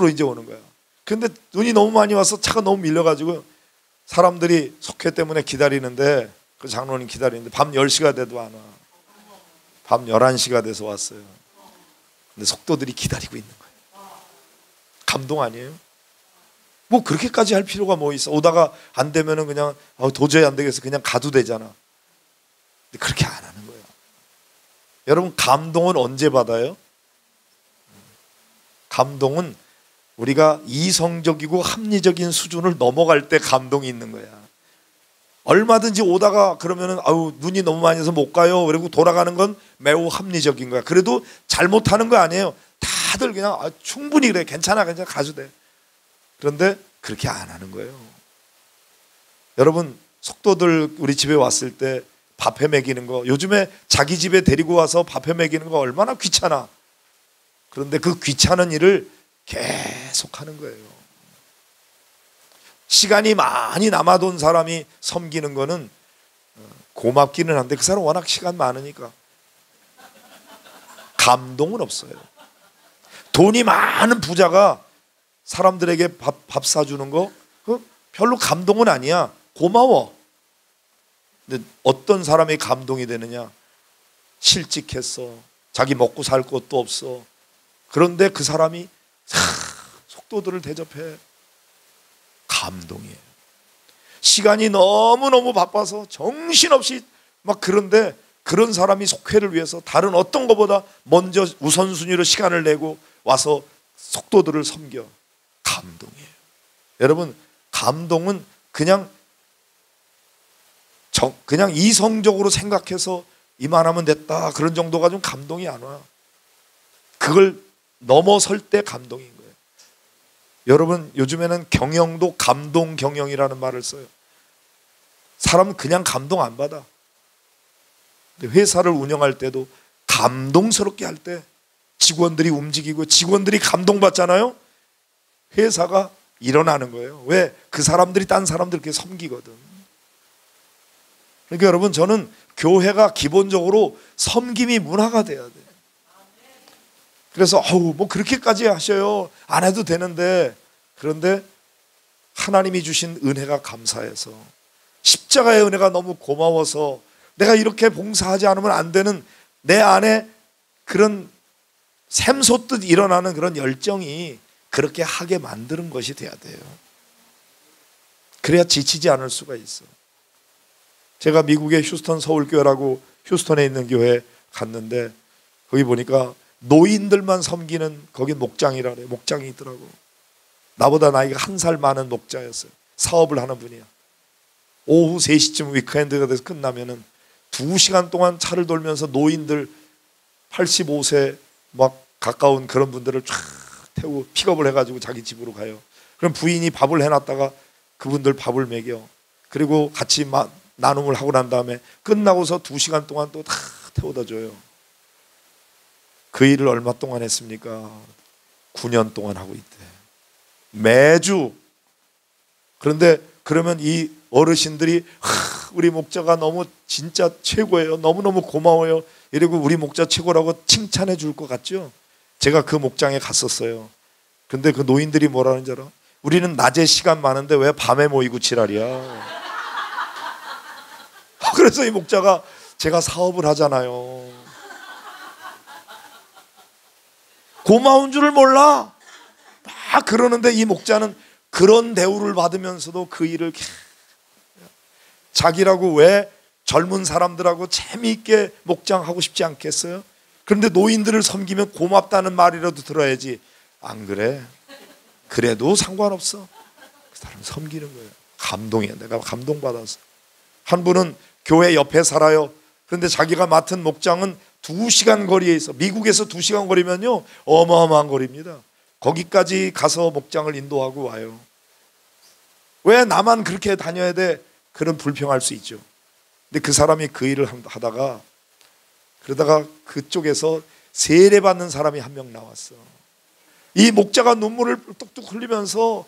이제 오는 거야. 근데 눈이 너무 많이 와서 차가 너무 밀려가지고 사람들이 속회 때문에 기다리는데, 그 장로님 기다리는데 밤 10시가 돼도 안 와. 밤 11시가 돼서 왔어요. 근데 속도들이 기다리고 있는 거예요. 감동 아니에요? 뭐 그렇게까지 할 필요가 뭐 있어. 오다가 안 되면은 그냥 도저히 안 되겠어 그냥 가도 되잖아. 근데 그렇게 안 하는 거예요. 여러분, 감동은 언제 받아요? 감동은 우리가 이성적이고 합리적인 수준을 넘어갈 때 감동이 있는 거야. 얼마든지 오다가 그러면은 눈이 너무 많이 와서 못 가요 그리고 돌아가는 건 매우 합리적인 거야. 그래도 잘못하는 거 아니에요. 다들 그냥 충분히 그래, 괜찮아 가도 돼. 그런데 그렇게 안 하는 거예요. 여러분, 속도들 우리 집에 왔을 때 밥해 먹이는 거, 요즘에 자기 집에 데리고 와서 밥해 먹이는 거 얼마나 귀찮아. 그런데 그 귀찮은 일을 계속 하는 거예요. 시간이 많이 남아돈 사람이 섬기는 거는 고맙기는 한데 그 사람 워낙 시간 많으니까 감동은 없어요. 돈이 많은 부자가 사람들에게 밥 사주는 거 별로 감동은 아니야. 고마워. 근데 어떤 사람이 감동이 되느냐? 실직했어. 자기 먹고 살 것도 없어. 그런데 그 사람이 속도들을 대접해. 감동이에요. 시간이 너무너무 바빠서 정신없이 막, 그런데 그런 사람이 속회를 위해서 다른 어떤 것보다 먼저 우선순위로 시간을 내고 와서 속도들을 섬겨. 감동이에요. 여러분, 감동은 그냥 이성적으로 생각해서 이만하면 됐다 그런 정도가 좀 감동이 안 와. 그걸 넘어설 때 감동인 거예요. 여러분, 요즘에는 경영도 감동 경영이라는 말을 써요. 사람은 그냥 감동 안 받아. 회사를 운영할 때도 감동스럽게 할 때 직원들이 움직이고 직원들이 감동받잖아요. 회사가 일어나는 거예요. 왜? 그 사람들이 딴 사람들 이렇게 섬기거든. 그러니까 여러분, 저는 교회가 기본적으로 섬김이 문화가 돼야 돼요. 그래서 뭐 그렇게까지 하셔요. 안 해도 되는데, 그런데 하나님이 주신 은혜가 감사해서, 십자가의 은혜가 너무 고마워서, 내가 이렇게 봉사하지 않으면 안 되는 내 안에 그런 샘솟듯 일어나는 그런 열정이 그렇게 하게 만드는 것이 돼야 돼요. 그래야 지치지 않을 수가 있어. 제가 미국의 휴스턴 서울교회라고 휴스턴에 있는 교회에 갔는데, 거기 보니까 노인들만 섬기는, 거기 목장이라 그래요. 목장이 있더라고. 나보다 나이가 1살 많은 목자였어요. 사업을 하는 분이야. 오후 3시쯤 위크엔드가 돼서 끝나면은 2시간 동안 차를 돌면서 노인들 85세 막 가까운 그런 분들을 쫙 태우고 픽업을 해가지고 자기 집으로 가요. 그럼 부인이 밥을 해놨다가 그분들 밥을 먹여. 그리고 같이 나눔을 하고 난 다음에 끝나고서 2시간 동안 또 다 태워다 줘요. 그 일을 얼마 동안 했습니까? 9년 동안 하고 있대. 매주. 그런데 그러면 이 어르신들이 우리 목자가 너무 진짜 최고예요. 너무너무 고마워요. 이러고 우리 목자 최고라고 칭찬해 줄 것 같죠? 제가 그 목장에 갔었어요. 근데 그 노인들이 뭐라는 줄 알아? 우리는 낮에 시간 많은데 왜 밤에 모이고 지랄이야. 그래서 이 목자가, 제가 사업을 하잖아요. 고마운 줄을 몰라. 막 그러는데 이 목자는 그런 대우를 받으면서도 그 일을 자기라고 왜 젊은 사람들하고 재미있게 목장하고 싶지 않겠어요? 그런데 노인들을 섬기면 고맙다는 말이라도 들어야지. 안 그래? 그래도 상관없어. 그 사람 섬기는 거예요. 감동이야. 내가 감동받았어. 한 분은 교회 옆에 살아요. 그런데 자기가 맡은 목장은 2시간 거리에 있어. 미국에서 2시간 거리면요 어마어마한 거리입니다. 거기까지 가서 목장을 인도하고 와요. 왜 나만 그렇게 다녀야 돼? 그런 불평할 수 있죠. 근데 그 사람이 그 일을 하다가, 그러다가 그쪽에서 세례받는 사람이 한 명 나왔어. 이 목자가 눈물을 뚝뚝 흘리면서,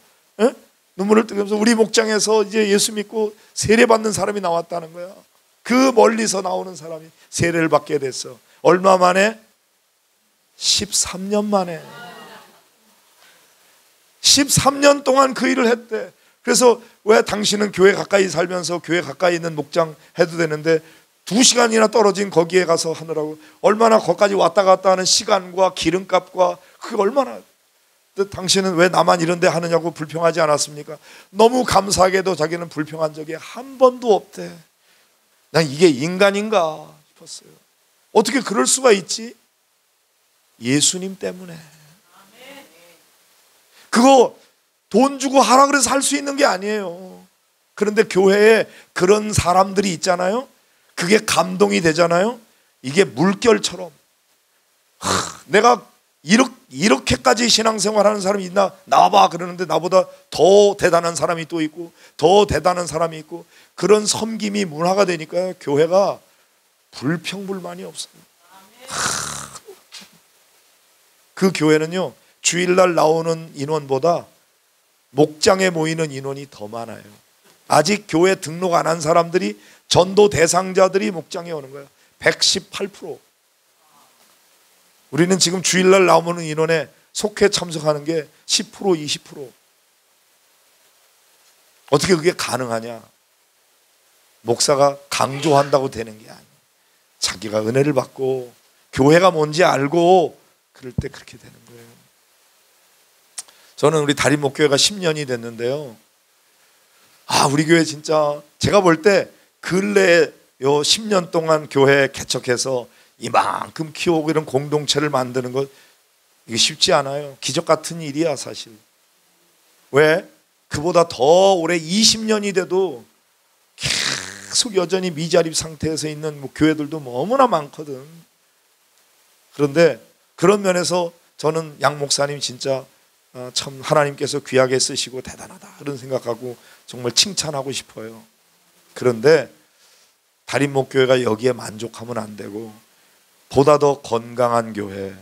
눈물을 뜨면서 우리 목장에서 이제 예수 믿고 세례받는 사람이 나왔다는 거야. 그 멀리서 나오는 사람이 세례를 받게 됐어. 얼마 만에? 13년 만에. 13년 동안 그 일을 했대. 그래서 왜 당신은 교회 가까이 살면서 교회 가까이 있는 목장 해도 되는데 2시간이나 떨어진 거기에 가서 하느라고, 얼마나 거기까지 왔다 갔다 하는 시간과 기름값과 그게 얼마나. 당신은 왜 나만 이런 데 하느냐고 불평하지 않았습니까? 너무 감사하게도 자기는 불평한 적이 한 번도 없대. 난 이게 인간인가 싶었어요. 어떻게 그럴 수가 있지? 예수님 때문에. 그거 돈 주고 하라 그래서 할 수 있는 게 아니에요. 그런데 교회에 그런 사람들이 있잖아요. 그게 감동이 되잖아요. 이게 물결처럼, 내가 이렇게까지 신앙생활하는 사람이 있나? 나와봐. 그러는데 나보다 더 대단한 사람이 또 있고 더 대단한 사람이 있고, 그런 섬김이 문화가 되니까 교회가 불평불만이 없어요. 그 교회는요 주일날 나오는 인원보다 목장에 모이는 인원이 더 많아요. 아직 교회 등록 안 한 사람들이, 전도 대상자들이 목장에 오는 거예요. 118%. 우리는 지금 주일날 나오는 인원에 속회 참석하는 게 10%, 20%. 어떻게 그게 가능하냐? 목사가 강조한다고 되는 게 아니에요. 자기가 은혜를 받고 교회가 뭔지 알고 그럴 때 그렇게 되는 거예요. 저는 우리 다림목교회가 10년이 됐는데요, 우리 교회 진짜 제가 볼 때 근래에 요 10년 동안 교회 개척해서 이만큼 키우고 이런 공동체를 만드는 것, 이게 쉽지 않아요. 기적 같은 일이야 사실. 왜? 그보다 더 오래 20년이 돼도 계속 여전히 미자립 상태에서 있는 교회들도 너무나 많거든. 그런데 그런 면에서 저는 양 목사님 진짜 참 하나님께서 귀하게 쓰시고 대단하다 그런 생각하고 정말 칭찬하고 싶어요. 그런데 다림목교회가 여기에 만족하면 안 되고, 보다 더 건강한 교회,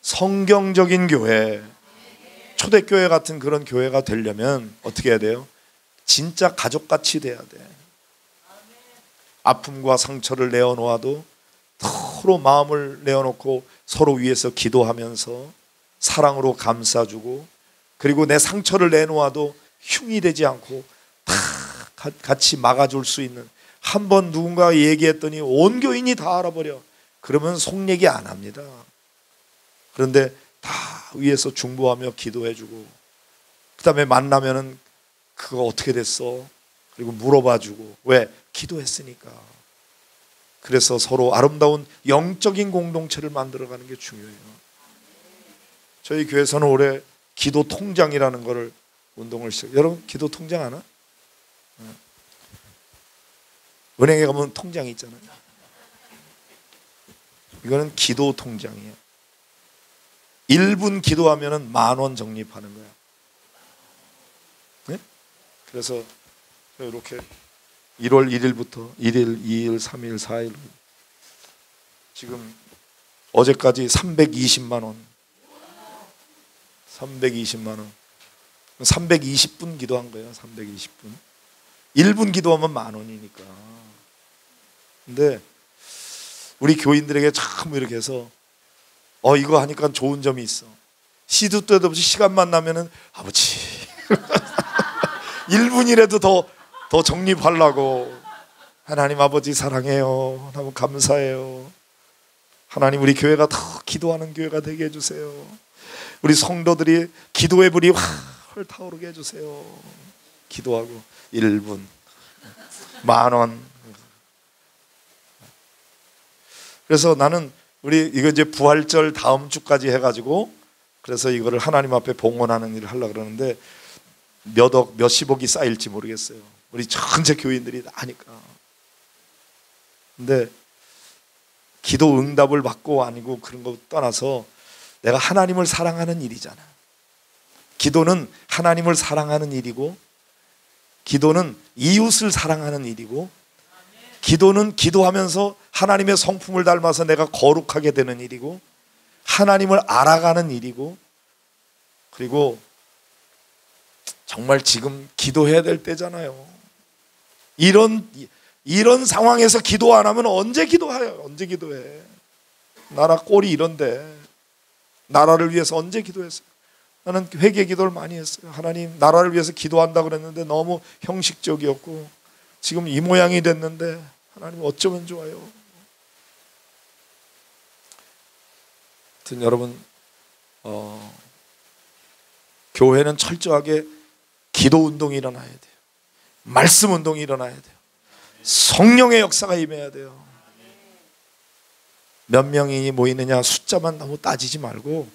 성경적인 교회, 초대교회 같은 그런 교회가 되려면 어떻게 해야 돼요? 진짜 가족같이 돼야 돼. 아픔과 상처를 내어놓아도 서로 마음을 내어놓고 서로 위해서 기도하면서 사랑으로 감싸주고, 그리고 내 상처를 내놓아도 흉이 되지 않고 다 같이 막아줄 수 있는, 한 번 누군가 얘기했더니 온 교인이 다 알아버려. 그러면 속 얘기 안 합니다. 그런데 다 위에서 중보하며 기도해주고, 그 다음에 만나면은 그거 어떻게 됐어? 그리고 물어봐주고. 왜? 기도했으니까. 그래서 서로 아름다운 영적인 공동체를 만들어가는 게 중요해요. 저희 교회에서는 올해 기도 통장이라는 거를 운동을 시작. 여러분 기도 통장 아나? 은행에 가면 통장이 있잖아요. 이거는 기도 통장이에요. 1분 기도하면은 10,000원 적립하는 거야. 네? 그래서 이렇게 1월 1일부터 1일, 2일, 3일, 4일 지금 어제까지 320만 원. 320만 원. 320분 기도한 거예요. 320분. 1분 기도하면 10,000원이니까. 근데 우리 교인들에게 참 이렇게 해서 이거 하니까 좋은 점이 있어. 시도 때도 없이 시간만 나면은 아버지 1분이라도 더 적립하려고. 하나님 아버지 사랑해요. 너무 감사해요. 하나님 우리 교회가 더 기도하는 교회가 되게 해주세요. 우리 성도들이 기도의 불이 활 타오르게 해주세요. 기도하고 1분 10,000원. 그래서 나는 우리 이거 이제 부활절 다음 주까지 해가지고, 그래서 이거를 하나님 앞에 봉헌하는 일을 하려고 그러는데 몇십억이 쌓일지 모르겠어요. 우리 전체 교인들이 다 하니까. 근데 기도 응답을 받고 아니고 그런 거 떠나서 내가 하나님을 사랑하는 일이잖아. 기도는 하나님을 사랑하는 일이고, 기도는 이웃을 사랑하는 일이고, 기도는 기도하면서 하나님의 성품을 닮아서 내가 거룩하게 되는 일이고, 하나님을 알아가는 일이고, 그리고 정말 지금 기도해야 될 때잖아요. 이런 상황에서 기도 안 하면 언제 기도해요? 언제 기도해? 나라 꼴이 이런데 나라를 위해서 언제 기도했어요? 나는 회개 기도를 많이 했어요. 하나님 나라를 위해서 기도한다고 그랬는데 너무 형식적이었고 지금 이 모양이 됐는데 하나님 어쩌면 좋아요. 하여튼 여러분 교회는 철저하게 기도 운동이 일어나야 돼요. 말씀 운동이 일어나야 돼요. 성령의 역사가 임해야 돼요. 몇 명이 모이느냐 숫자만 너무 따지지 말고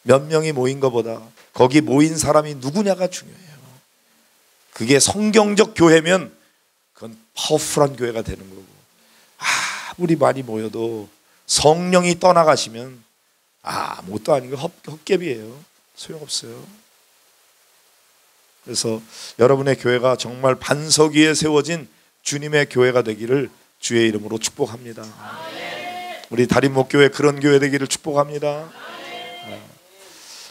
몇 명이 모인 것보다 거기 모인 사람이 누구냐가 중요해요. 그게 성경적 교회면 그건 파워풀한 교회가 되는 거고, 아무리 많이 모여도 성령이 떠나가시면 아무것도 아닌 거 헛개비예요. 소용없어요. 그래서 여러분의 교회가 정말 반석 위에 세워진 주님의 교회가 되기를 주의 이름으로 축복합니다. 우리 다림목교회 그런 교회 되기를 축복합니다.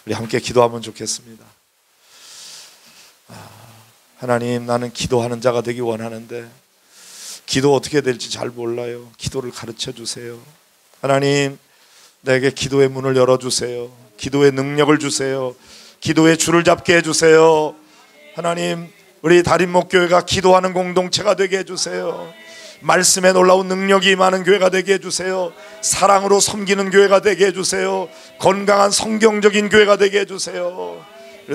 우리 함께 기도하면 좋겠습니다. 하나님, 나는 기도하는 자가 되기 원하는데 기도 어떻게 될지 잘 몰라요. 기도를 가르쳐 주세요. 하나님, 내게 기도의 문을 열어주세요. 기도의 능력을 주세요. 기도의 줄을 잡게 해주세요. 하나님, 우리 다림목교회가 기도하는 공동체가 되게 해주세요. 말씀에 놀라운 능력이 임하는 교회가 되게 해주세요. 사랑으로 섬기는 교회가 되게 해주세요. 건강한 성경적인 교회가 되게 해주세요.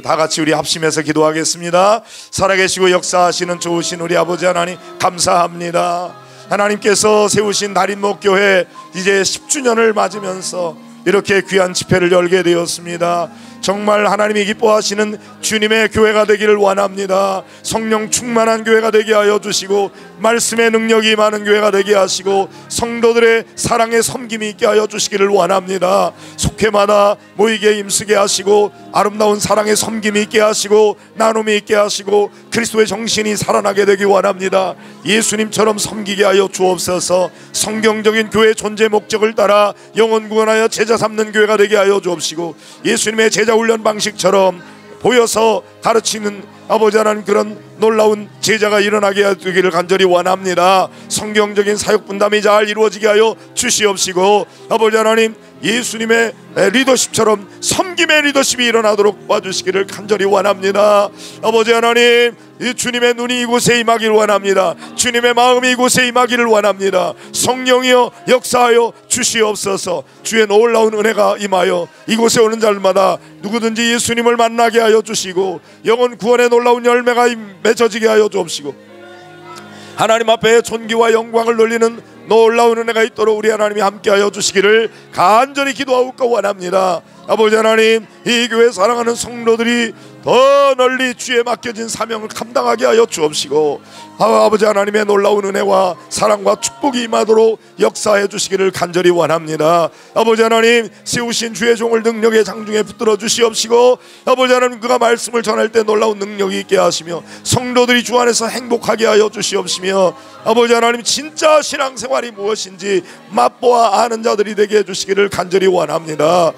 다 같이 우리 합심해서 기도하겠습니다. 살아계시고 역사하시는 좋으신 우리 아버지 하나님 감사합니다. 하나님께서 세우신 다림목교회 이제 10주년을 맞으면서 이렇게 귀한 집회를 열게 되었습니다. 정말 하나님이 기뻐하시는 주님의 교회가 되기를 원합니다. 성령 충만한 교회가 되게 하여 주시고 말씀의 능력이 많은 교회가 되게 하시고 성도들의 사랑의 섬김이 있게 하여 주시기를 원합니다. 속회마다 모이게 힘쓰게 하시고 아름다운 사랑의 섬김이 있게 하시고 나눔이 있게 하시고 그리스도의 정신이 살아나게 되기 원합니다. 예수님처럼 섬기게 하여 주옵소서. 성경적인 교회의 존재 목적을 따라 영혼 구원하여 제자 삼는 교회가 되게 하여 주옵시고 예수님의 제자 훈련 방식처럼 보여서 가르치는 아버지 하나님 그런 놀라운 제자가 일어나게 되기를 간절히 원합니다. 성경적인 사역 분담이 잘 이루어지게 하여 주시옵시고 아버지 하나님 예수님의 리더십처럼 섬김의 리더십이 일어나도록 봐주시기를 간절히 원합니다. 아버지 하나님 주님의 눈이 이곳에 임하기를 원합니다. 주님의 마음이 이곳에 임하기를 원합니다. 성령이여 역사하여 주시옵소서. 주의 놀라운 은혜가 임하여 이곳에 오는 자들마다 누구든지 예수님을 만나게 하여 주시고 영혼 구원의 놀라운 열매가 맺어지게 하여 주옵시고 하나님 앞에 존귀와 영광을 돌리는 놀라운 은혜가 있도록 우리 하나님이 함께하여 주시기를 간절히 기도하고 원합니다. 아버지 하나님 이 교회 사랑하는 성도들이 더 널리 주에 맡겨진 사명을 감당하게 하여 주옵시고 아버지 하나님의 놀라운 은혜와 사랑과 축복이 임하도록 역사해 주시기를 간절히 원합니다. 아버지 하나님 세우신 주의 종을 능력의 장중에 붙들어 주시옵시고 아버지 하나님 그가 말씀을 전할 때 놀라운 능력이 있게 하시며 성도들이 주 안에서 행복하게 하여 주시옵시며 아버지 하나님 진짜 신앙생활이 무엇인지 맛보아 아는 자들이 되게 해주시기를 간절히 원합니다.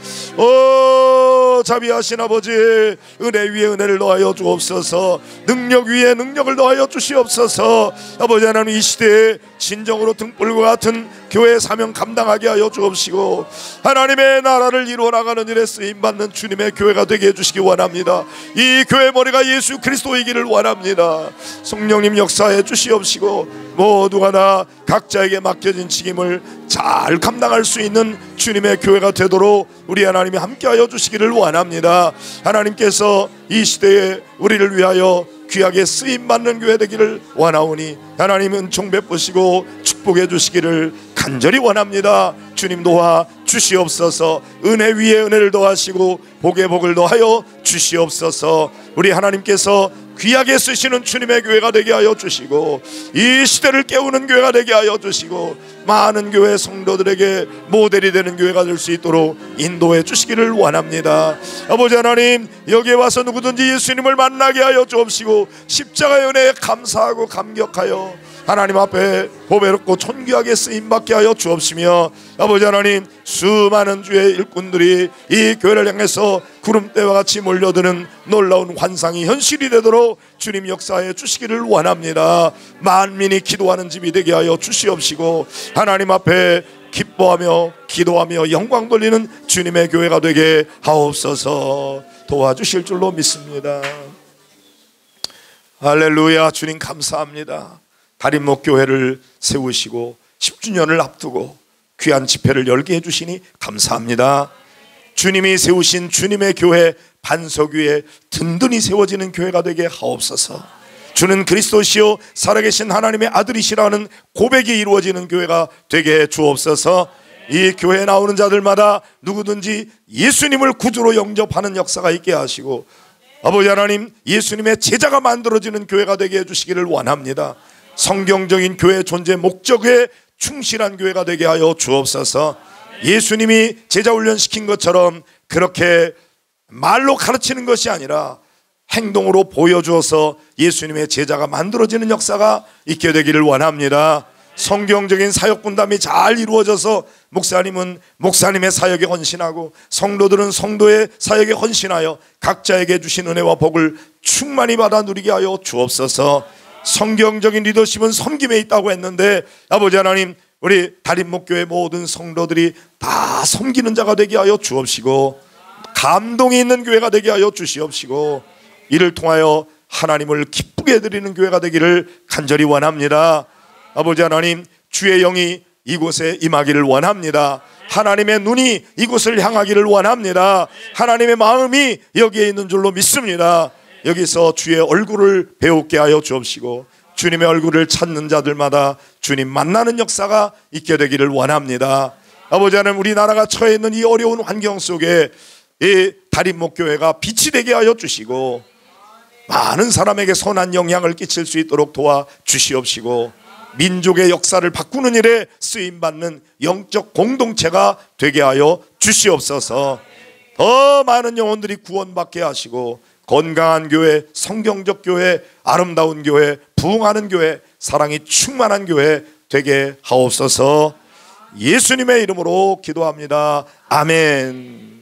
자비하신 아버지 은혜 위에 은혜를 더하여 주옵소서. 능력 위에 능력을 더하여 주시옵소서. 아버지 하나님 이 시대에 진정으로 등불과 같은 교회의 사명 감당하게 하여 주옵시고 하나님의 나라를 이루어 나가는 일에 쓰임받는 주님의 교회가 되게 해주시기 원합니다. 이 교회 머리가 예수 그리스도이기를 원합니다. 성령님 역사해 주시옵시고 모두가 다 각자에게 맡겨진 책임을 잘 감당할 수 있는 주님의 교회가 되도록 우리 하나님이 함께하여 주시기를 원합니다. 하나님께서 이 시대에 우리를 위하여 귀하게 쓰임받는 교회 되기를 원하오니 하나님은 은총 베푸시고 축복해 주시기를 간절히 원합니다. 주님 도와 주시옵소서. 은혜 위에 은혜를 더하시고 복에 복을 더하여 주시옵소서. 우리 하나님께서 귀하게 쓰시는 주님의 교회가 되게 하여 주시고 이 시대를 깨우는 교회가 되게 하여 주시고 많은 교회 성도들에게 모델이 되는 교회가 될 수 있도록 인도해 주시기를 원합니다. 아버지 하나님 여기에 와서 누구든지 예수님을 만나게 하여 주옵시고 십자가의 은혜에 감사하고 감격하여 하나님 앞에 보배롭고 존귀하게 쓰임받게 하여 주옵시며 아버지 하나님 수많은 주의 일꾼들이 이 교회를 향해서 구름대와 같이 몰려드는 놀라운 환상이 현실이 되도록 주님 역사해 주시기를 원합니다. 만민이 기도하는 집이 되게 하여 주시옵시고 하나님 앞에 기뻐하며 기도하며 영광 돌리는 주님의 교회가 되게 하옵소서. 도와주실 줄로 믿습니다. 할렐루야. 주님 감사합니다. 다림목교회를 세우시고 10주년을 앞두고 귀한 집회를 열게 해주시니 감사합니다. 주님이 세우신 주님의 교회 반석 위에 든든히 세워지는 교회가 되게 하옵소서. 주는 그리스도시요 살아계신 하나님의 아들이시라는 고백이 이루어지는 교회가 되게 주옵소서. 이 교회에 나오는 자들마다 누구든지 예수님을 구주로 영접하는 역사가 있게 하시고 아버지 하나님 예수님의 제자가 만들어지는 교회가 되게 해주시기를 원합니다. 성경적인 교회의 존재 목적에 충실한 교회가 되게 하여 주옵소서. 예수님이 제자 훈련시킨 것처럼 그렇게 말로 가르치는 것이 아니라 행동으로 보여주어서 예수님의 제자가 만들어지는 역사가 있게 되기를 원합니다. 성경적인 사역 분담이 잘 이루어져서 목사님은 목사님의 사역에 헌신하고 성도들은 성도의 사역에 헌신하여 각자에게 주신 은혜와 복을 충만히 받아 누리게 하여 주옵소서. 성경적인 리더십은 섬김에 있다고 했는데 아버지 하나님 우리 다림목교회 모든 성도들이 다 섬기는 자가 되게 하여 주옵시고 감동이 있는 교회가 되게 하여 주시옵시고 이를 통하여 하나님을 기쁘게 드리는 교회가 되기를 간절히 원합니다. 아버지 하나님 주의 영이 이곳에 임하기를 원합니다. 하나님의 눈이 이곳을 향하기를 원합니다. 하나님의 마음이 여기에 있는 줄로 믿습니다. 여기서 주의 얼굴을 배우게 하여 주옵시고 주님의 얼굴을 찾는 자들마다 주님 만나는 역사가 있게 되기를 원합니다. 아버지 하나님 우리나라가 처해 있는 이 어려운 환경 속에 이 다림목교회가 빛이 되게 하여 주시고 많은 사람에게 선한 영향을 끼칠 수 있도록 도와 주시옵시고 민족의 역사를 바꾸는 일에 쓰임받는 영적 공동체가 되게 하여 주시옵소서. 더 많은 영혼들이 구원받게 하시고 건강한 교회, 성경적 교회, 아름다운 교회, 부흥하는 교회, 사랑이 충만한 교회 되게 하옵소서. 예수님의 이름으로 기도합니다. 아멘.